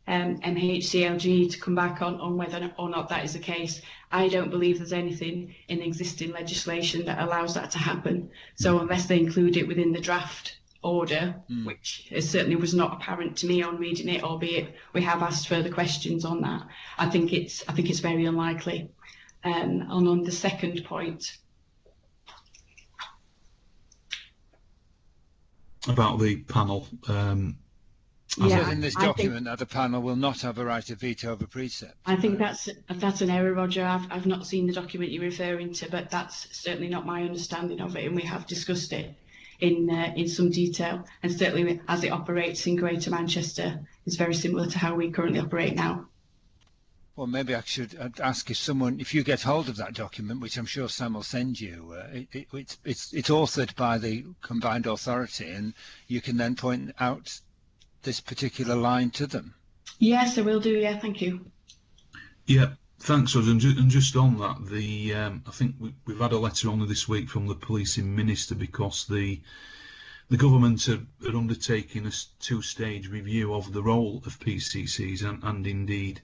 M: MHCLG to come back on whether or not that is the case. I don't believe there's anything in existing legislation that allows that to happen. So unless they include it within the draft order, which certainly was not apparent to me on reading it, albeit we have asked further questions on that, I think it's very unlikely. And on the second point
C: about the panel,
G: in this document that the panel will not have a right to veto of a precept.
M: I think that's an error, Roger. I've not seen the document you're referring to, but that's certainly not my understanding of it, and we have discussed it in some detail, and certainly as it operates in Greater Manchester is very similar to how we currently operate now.
G: Well, maybe I should ask if you get hold of that document, which I'm sure Sam will send you. It's authored by the Combined Authority, and you can then point out this particular line to them.
M: Yes, I will do. Yeah, thank you.
C: Yeah, thanks, Roger. And just on that, I think we've had a letter on this week from the policing minister because the government are undertaking a 2-stage review of the role of PCCs, and indeed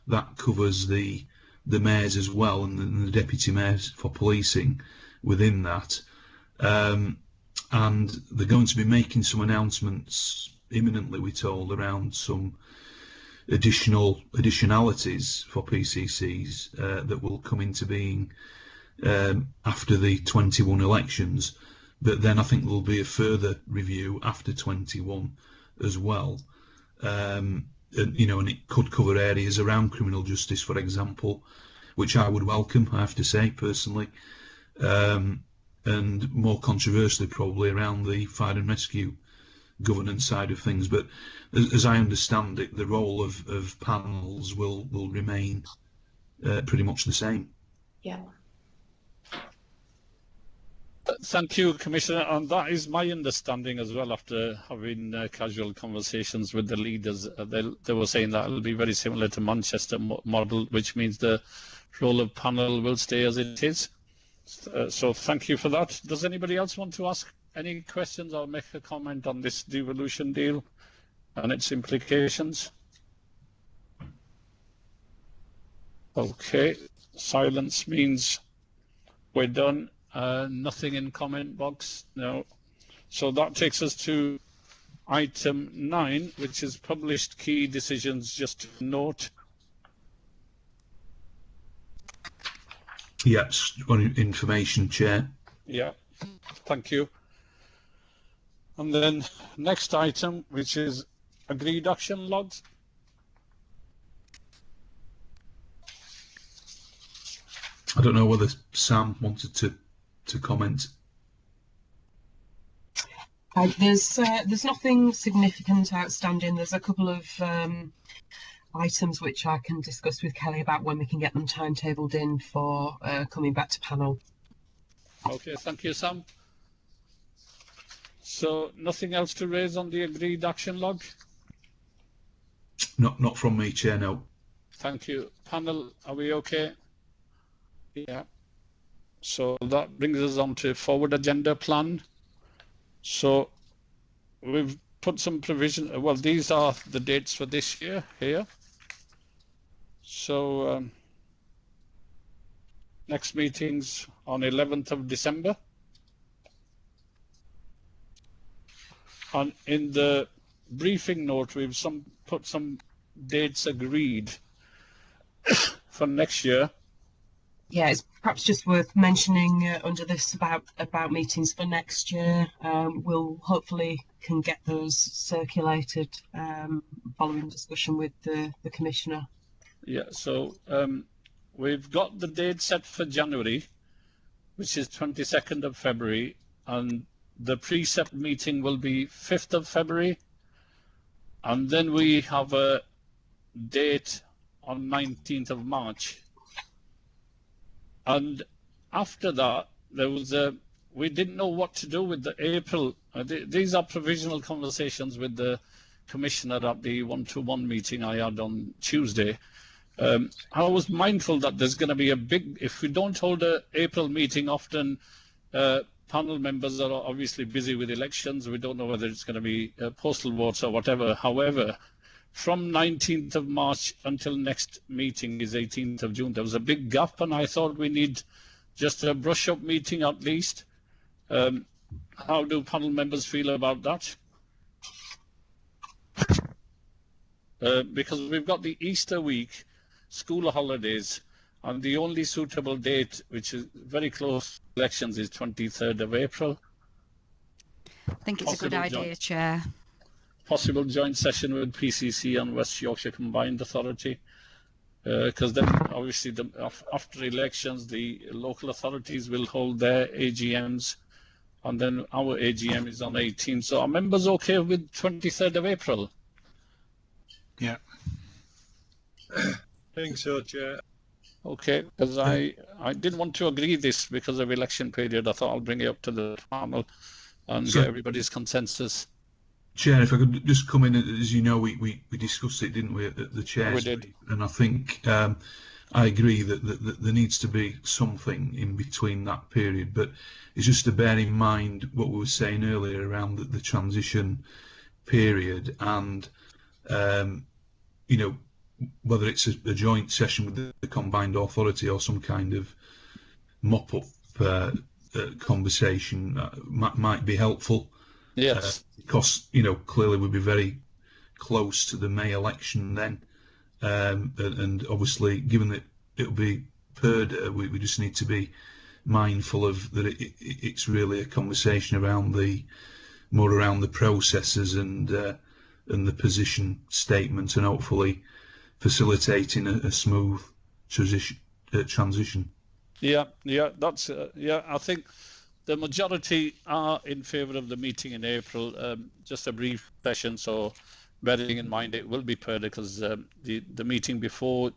C: that covers the mayors as well, and the deputy mayors for policing within that. And they're going to be making some announcements imminently, we're told, around some additionalities for PCCs that will come into being after the 21 elections. But then I think there'll be a further review after 21 as well. And it could cover areas around criminal justice, for example, which I would welcome, I have to say, personally. And more controversially, probably around the fire and rescue governance side of things. But as I understand it, the role of panels will remain pretty much the same.
M: Yeah.
B: Thank you, Commissioner, and that is my understanding as well after having casual conversations with the leaders. They were saying that it'll be very similar to Manchester model, which means the role of panel will stay as it is. So thank you for that. Does anybody else want to ask any questions or make a comment on this devolution deal and its implications? Okay, silence means we're done. Nothing in comment box, no. So that takes us to item 9, which is published key decisions. Just to note.
C: Yes, on information, Chair.
B: Yeah, thank you. And then next item, which is agreed action logs.
C: I don't know whether Sam wanted to comment.
A: There's nothing significant outstanding. There's a couple of items which I can discuss with Kelly about when we can get them timetabled in for coming back to panel.
B: Okay, thank you, Sam. So nothing else to raise on the agreed action log?
C: Not from me, Chair, no.
B: Thank you. Panel, are we okay? Yeah. So that brings us on to forward agenda plan. So we've put some provision. Well, these are the dates for this year here. So next meeting's on 11th of December. And in the briefing note, we've put some dates agreed for next year.
A: Yeah, it's perhaps just worth mentioning under this about meetings for next year. We'll hopefully can get those circulated following discussion with the Commissioner.
B: Yeah, so we've got the date set for January, which is 22nd of February, and the precept meeting will be 5th of February, and then we have a date on 19th of March. And after that, there was we didn't know what to do with the April. These are provisional conversations with the Commissioner at the one-to-one meeting I had on Tuesday. I was mindful that there's going to be a big, if we don't hold an April meeting, often panel members are obviously busy with elections. We don't know whether it's going to be postal votes or whatever. However, from 19th of March until next meeting is 18th of June, there was a big gap, and I thought we need just a brush-up meeting at least. How do panel members feel about that? Because we've got the Easter week, school holidays, and the only suitable date, which is very close to elections, is 23rd of April.
D: I think it's a good idea, Chair.
B: Possible joint session with PCC and West Yorkshire Combined Authority, because then obviously after elections the local authorities will hold their AGMs, and then our AGM is on 18th. So are members okay with 23rd of April?
G: Yeah.
N: I think so, Chair.
B: Okay, because I didn't want to agree this because of election period. I thought I'll bring it up to the panel and get everybody's consensus.
C: Chair, if I could just come in, as you know, we discussed it, didn't we, at the Chair?
B: We did.
C: And I think I agree that there needs to be something in between that period, but it's just to bear in mind what we were saying earlier around the transition period, and you know, whether it's a joint session with the combined authority or some kind of mop-up conversation might be helpful.
B: Yes.
C: Because, you know, clearly we'd be very close to the May election then. And obviously, given that it'll be PERDA, we just need to be mindful of that it's really a conversation around more around the processes and the position statement, and hopefully facilitating a smooth transition.
B: Yeah, that's I think the majority are in favour of the meeting in April. Just a brief session, so bearing in mind it will be PERDA, because the meeting before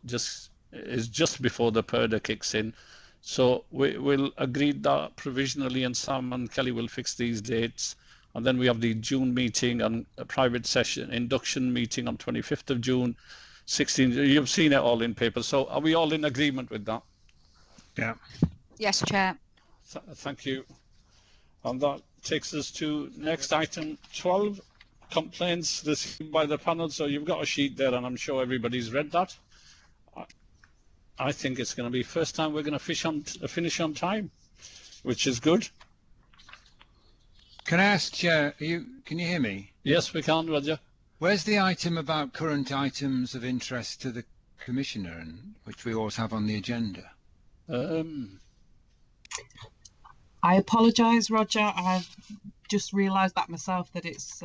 B: is just before the PERDA kicks in. So we'll agree that provisionally, and Sam and Kelly will fix these dates. And then we have the June meeting and a private session, induction meeting on 25th of June, 16th. You've seen it all in paper. So are we all in agreement with that?
G: Yeah.
D: Yes, Chair.
B: Thank you. And that takes us to next item 12, complaints received by the panel. So you've got a sheet there, and I'm sure everybody's read that. I think it's going to be first time we're going to finish on time, which is good.
G: Can I ask, Chair, can you hear me?
B: Yes, we can, Roger.
G: Where's the item about current items of interest to the Commissioner, and which we always have on the agenda?
A: I apologise, Roger. I've just realised that myself, that it's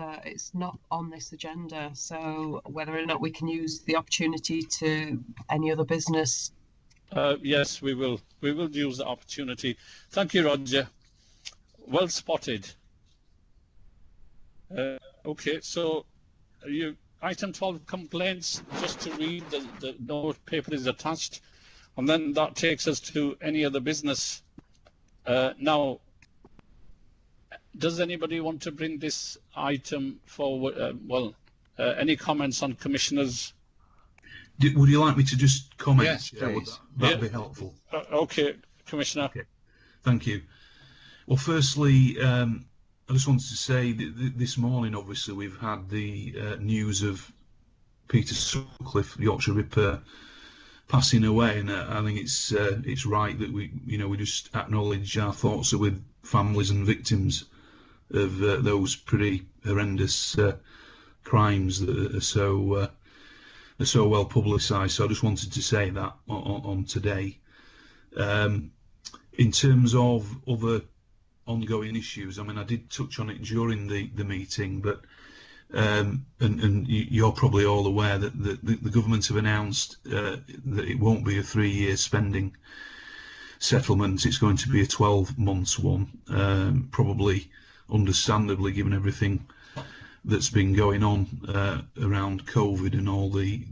A: not on this agenda. So whether or not we can use the opportunity to any other business
B: Yes, we will. We will use the opportunity. Thank you, Roger. Well spotted. Okay, so item 12 complaints. Just to read, the note paper is attached, and then that takes us to any other business. Now, does anybody want to bring this item forward? Any comments on commissioners?
C: Would you like me to just comment?
G: Yes, please.
C: That'd be helpful.
B: Okay, Commissioner.
C: Okay. Thank you. Well, firstly, I just wanted to say that this morning, obviously, we've had the news of Peter Sutcliffe, Yorkshire Ripper, passing away, and I think it's right that we just acknowledge our thoughts are with families and victims of those pretty horrendous crimes that are so well publicised. So I just wanted to say that on today. In terms of other ongoing issues, I mean, I did touch on it during the meeting, but and you're probably all aware that the government have announced that it won't be a 3-year spending settlement. It's going to be a 12 months one, probably understandably given everything that's been going on around COVID and all the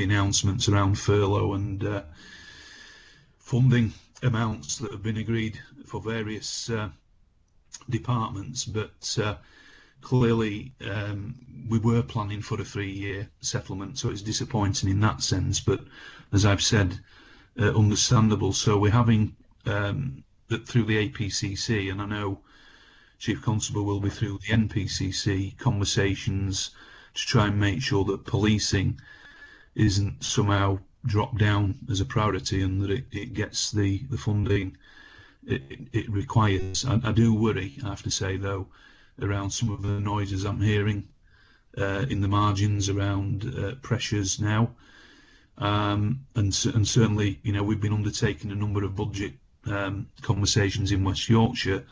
C: announcements around furlough and funding amounts that have been agreed for various departments. But clearly we were planning for a 3-year settlement, so it's disappointing in that sense. But as I've said, understandable. So we're having through the APCC, and I know Chief Constable will be through the NPCC, conversations to try and make sure that policing isn't somehow dropped down as a priority and that it gets the funding it requires. I do worry, I have to say though, around some of the noises I'm hearing in the margins around pressures now, and certainly, you know, we've been undertaking a number of budget conversations in West Yorkshire,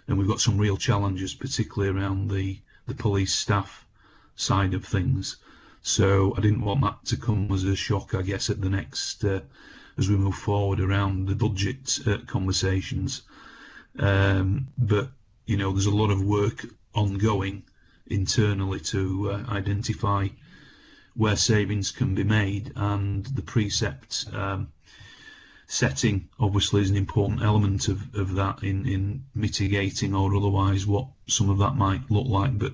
C: and we've got some real challenges, particularly around the police staff side of things. So I didn't want that to come as a shock, I guess, at the next as we move forward around the budget conversations. But you know, there's a lot of work ongoing internally to identify where savings can be made, and the precept setting obviously is an important element of that in mitigating or otherwise what some of that might look like. But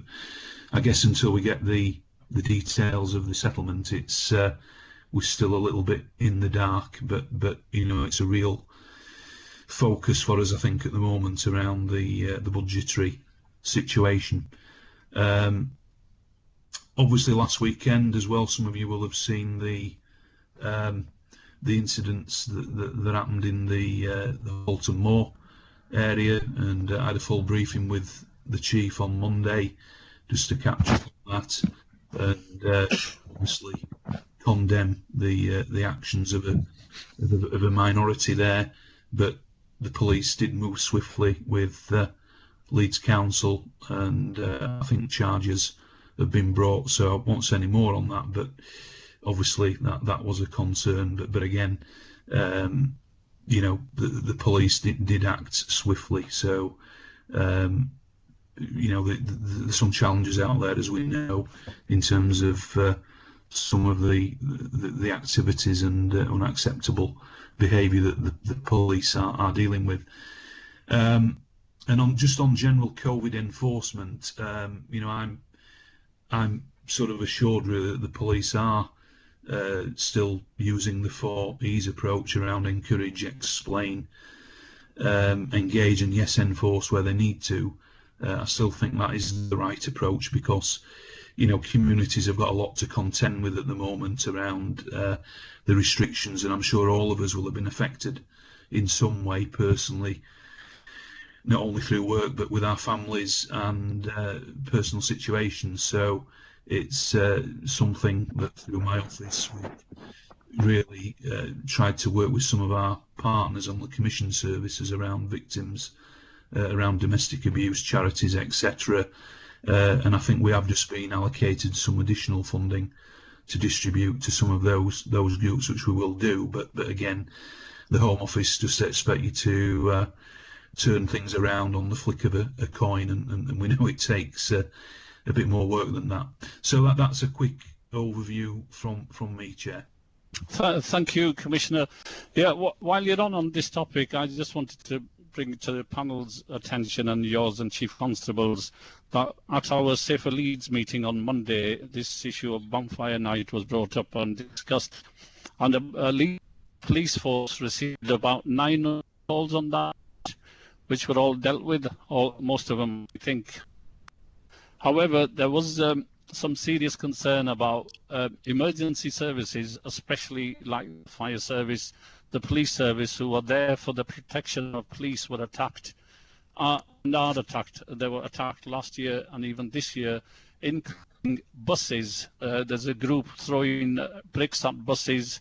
C: I guess until we get the details of the settlement, it's we're still a little bit in the dark, but you know, it's a real focus for us, I think, at the moment around the budgetary situation. Obviously last weekend as well, some of you will have seen the incidents that happened in the Halton Moor area, and I had a full briefing with the chief on Monday just to catch up on that, and obviously condemn the actions of a minority there. But the police did move swiftly with Leeds Council, and I think charges have been brought, so I won't say any more on that, but obviously that was a concern. But again, you know, the police did act swiftly. So you know, there's some challenges out there, as we know, in terms of some of the activities and unacceptable behaviour that the police are dealing with. And on general COVID enforcement, you know, I'm sort of assured really that the police are still using the 4 E's approach around encourage, explain, engage, and yes, enforce where they need to. I still think that is the right approach, because you know, communities have got a lot to contend with at the moment around the restrictions, and I'm sure all of us will have been affected in some way personally, not only through work but with our families and personal situations. So it's something that through my office we've really tried to work with some of our partners on the commission services around victims, around domestic abuse, charities, etc. And I think we have just been allocated some additional funding distribute to some of those groups, which we will do. But again, the Home Office just expect you to turn things around on the flick of a coin, and we know it takes a bit more work than that. So that's a quick overview from me, Chair.
B: Thank you, Commissioner. Yeah, while you're on this topic, I just wanted to bring to the panel's attention, and yours and Chief Constable's, that at our Safer Leeds meeting on Monday, this issue of bonfire night was brought up and discussed, and a Leeds police force received about 9 calls on that, which were all dealt with, or most of them, I think. However, there was some serious concern about emergency services, especially like the fire service, the police service, who are there for the protection of police, were attacked and are attacked. They were attacked last year and even this year, including buses. There's a group throwing bricks at buses,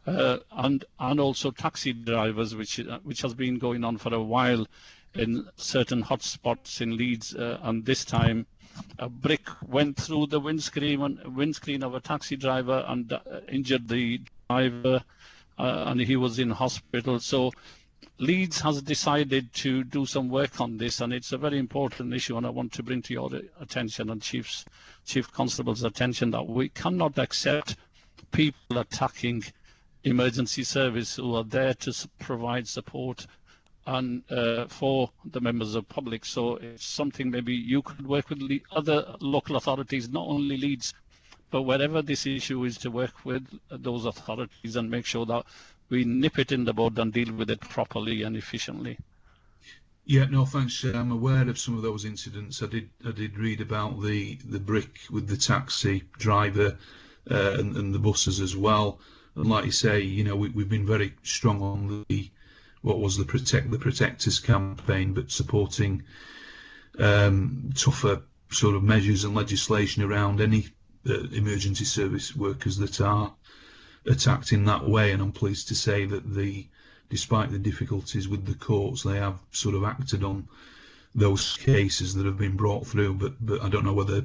B: and also taxi drivers, which has been going on for a while in certain hotspots in Leeds, and this time a brick went through the windscreen of a taxi driver and injured the driver, and he was in hospital. So Leeds has decided to do some work on this, and it's a very important issue, and I want to bring to your attention and Chief Constable's attention that we cannot accept people attacking emergency service who are there to provide support and for the members of public. So it's something maybe you could work with other local authorities, not only Leeds, but wherever this issue is, to work with those authorities and make sure that we nip it in the bud and deal with it properly and efficiently.
C: Yeah, no, thanks. I'm aware of some of those incidents. I did read about the brick with the taxi driver and the buses as well. And like you say, you know, we've been very strong on the Protect the Protectors campaign, but supporting tougher sort of measures and legislation around any emergency service workers that are attacked in that way. And I'm pleased to say that despite the difficulties with the courts, they have sort of acted on those cases that have been brought through. But I don't know whether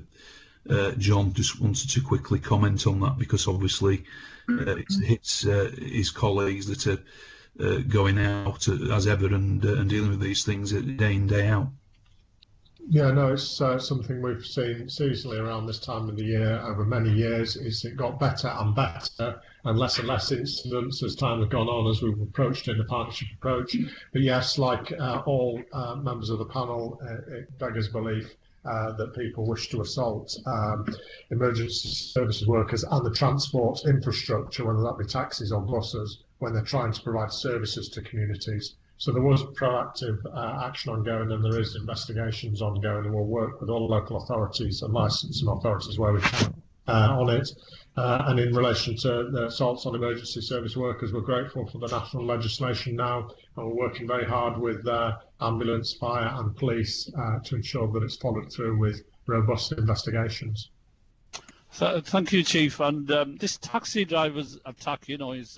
C: John just wanted to quickly comment on that, because obviously it's his colleagues that are going out as ever and dealing with these things day in, day out.
E: Yeah, no, it's something we've seen seasonally around this time of the year over many years. It got better and better and less incidents as time has gone on, as we've approached in the partnership approach. But yes, like all members of the panel, it beggars belief that people wish to assault emergency services workers and the transport infrastructure, whether that be taxis or buses, when they're trying to provide services to communities. So there was proactive action ongoing, and there is investigations ongoing, and we'll work with all local authorities and licensing authorities where we can on it. And in relation to the assaults on emergency service workers, we're grateful for the national legislation now, and we're working very hard with ambulance, fire and police to ensure that it's followed through with robust investigations.
B: So, thank you, Chief. And this taxi drivers attack, you know, is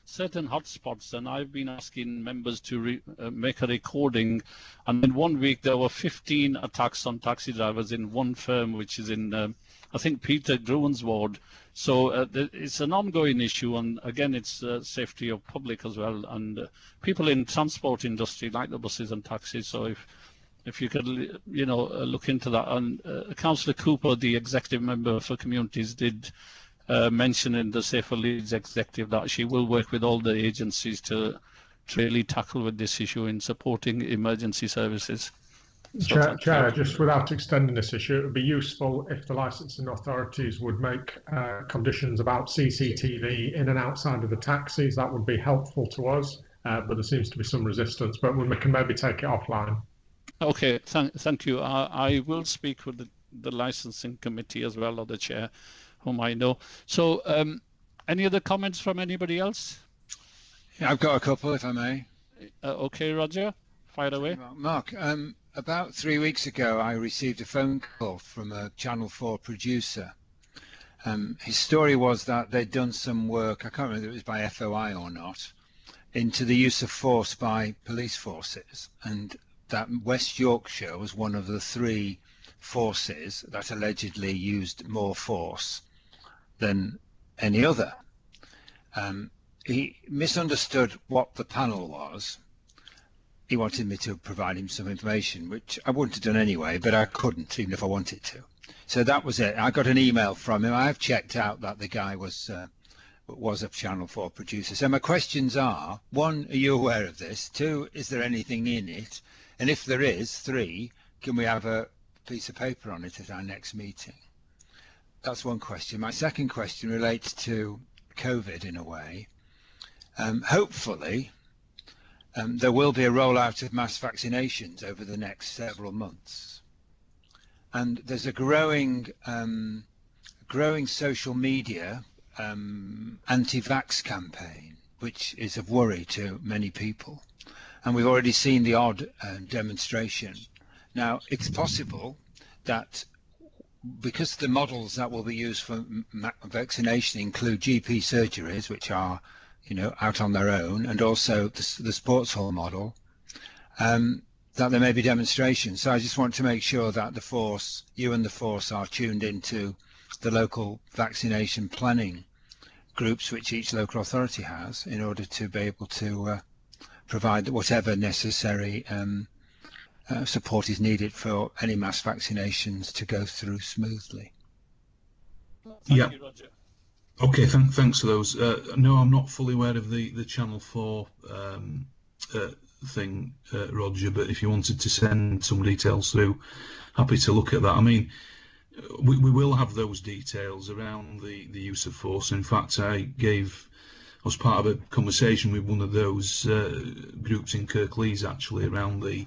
B: certain hotspots, and I've been asking members to make a recording, and in 1 week there were 15 attacks on taxi drivers in one firm, which is in I think Peter Grewin's ward. So it's an ongoing issue, and again it's safety of public as well, and people in transport industry like the buses and taxis. So if you could, you know, look into that. And Councillor Cooper, the executive member for communities, did mention in the Safer Leeds executive that she will work with all the agencies to really tackle with this issue in supporting emergency services. So
E: Chair, just without extending this issue, it would be useful if the licensing authorities would make conditions about CCTV in and outside of the taxis. That would be helpful to us, but there seems to be some resistance, but we can maybe take it offline.
B: Okay, thank you. I will speak with the licensing committee as well, or the chair, whom I know. So any other comments from anybody else?
G: Yeah, I've got a couple, if I may.
B: Okay, Roger, fire away.
G: Mark, about 3 weeks ago, I received a phone call from a Channel 4 producer. His story was that they'd done some work, I can't remember if it was by FOI or not, into the use of force by police forces, and that West Yorkshire was one of the 3 forces that allegedly used more force than any other. He misunderstood what the panel was. He wanted me to provide him some information, which I wouldn't have done anyway, but I couldn't, even if I wanted to. So that was it. I got an email from him. I've checked out that the guy was a Channel 4 producer. So my questions are, 1, are you aware of this? 2, is there anything in it? And if there is, 3, can we have a piece of paper on it at our next meeting? That's one question. My second question relates to COVID in a way. Hopefully, there will be a rollout of mass vaccinations over the next several months. And there's a growing social media anti-vax campaign, which is of worry to many people. And we've already seen the odd demonstration. Now, it's possible that because the models that will be used for vaccination include GP surgeries, which are, out on their own, and also the sports hall model, that there may be demonstrations. So I just want to make sure that the force, you and the force, are tuned into the local vaccination planning groups which each local authority has, in order to be able to provide whatever necessary support is needed for any mass vaccinations to go through smoothly.
B: Thank you, Roger.
C: Okay, thanks for those. No, I'm not fully aware of the Channel 4 thing, Roger, but if you wanted to send some details through, happy to look at that. I mean, we will have those details around the use of force. In fact, I was part of a conversation with one of those groups in Kirklees actually around the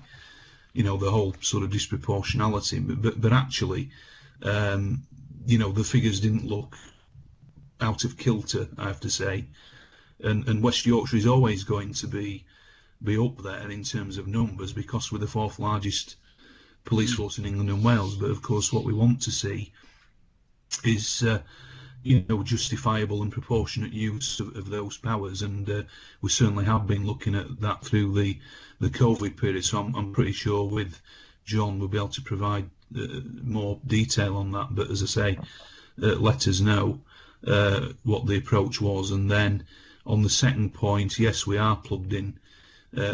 C: whole sort of disproportionality, but actually, the figures didn't look out of kilter, I have to say, and West Yorkshire is always going to be up there in terms of numbers because we're the 4th largest police force in England and Wales. But of course, what we want to see is justifiable and proportionate use of those powers, and we certainly have been looking at that through the COVID period. So I'm pretty sure with John we'll be able to provide more detail on that. But as I say, let us know what the approach was. And then on the second point, yes, we are plugged in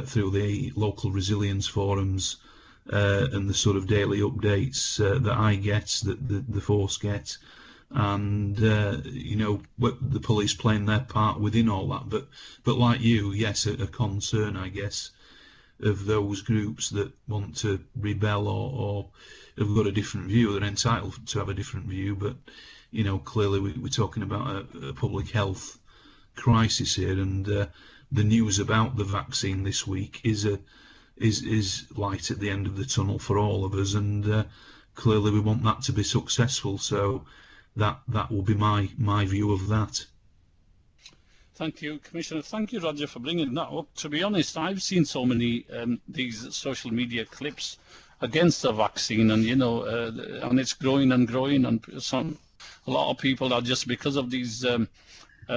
C: through the local resilience forums and the sort of daily updates that I get, that the force gets, and the police playing their part within all that. But like you, yes, a concern, I guess, of those groups that want to rebel or have got a different view. They're entitled to have a different view, but clearly we're talking about a public health crisis here, and the news about the vaccine this week is light at the end of the tunnel for all of us, and clearly we want that to be successful. So that will be my view of that.
B: Thank you, Commissioner. Thank you, Roger, for bringing that up. To be honest, I've seen so many these social media clips against the vaccine, and and it's growing and growing, and a lot of people are, just because of these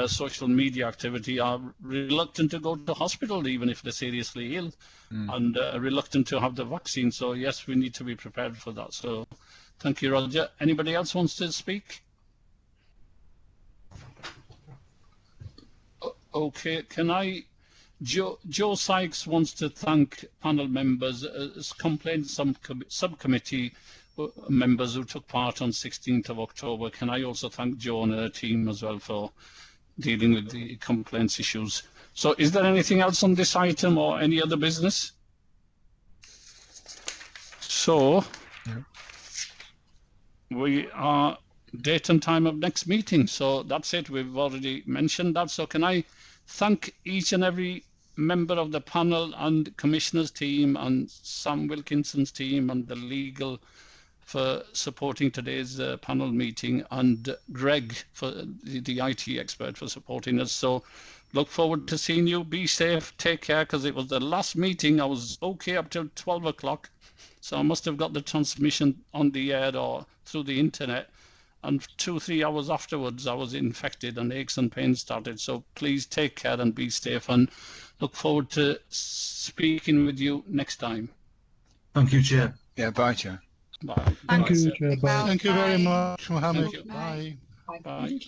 B: social media activity, are reluctant to go to hospital even if they're seriously ill, and reluctant to have the vaccine. So yes, we need to be prepared for that. So thank you, Roger. Anybody else wants to speak? Okay, Joe Sykes wants to thank panel members, complaints subcommittee members who took part on 16th of October. Can I also thank Joe and her team as well for dealing with the complaints issues. So is there anything else on this item or any other business? So we are date and time of next meeting. So that's it. We've already mentioned that. So can I thank each and every member of the panel and commissioner's team and Sam Wilkinson's team and the legal for supporting today's panel meeting, and Greg, for the IT expert, for supporting us. So look forward to seeing you. Be safe, take care, because it was the last meeting. I was okay up till 12 o'clock, so I must have got the transmission on the air or through the internet, and 2-3 hours afterwards I was infected and aches and pains started. So please take care and be safe, and look forward to speaking with you next time.
C: Thank you, Chair.
G: Yeah, bye, Chair.
B: Bye.
I: Thank
B: Bye.
I: you, Chair. Bye. Thank you very much,
B: Thank
I: Mohammed.
B: you.
I: Bye.
B: Bye.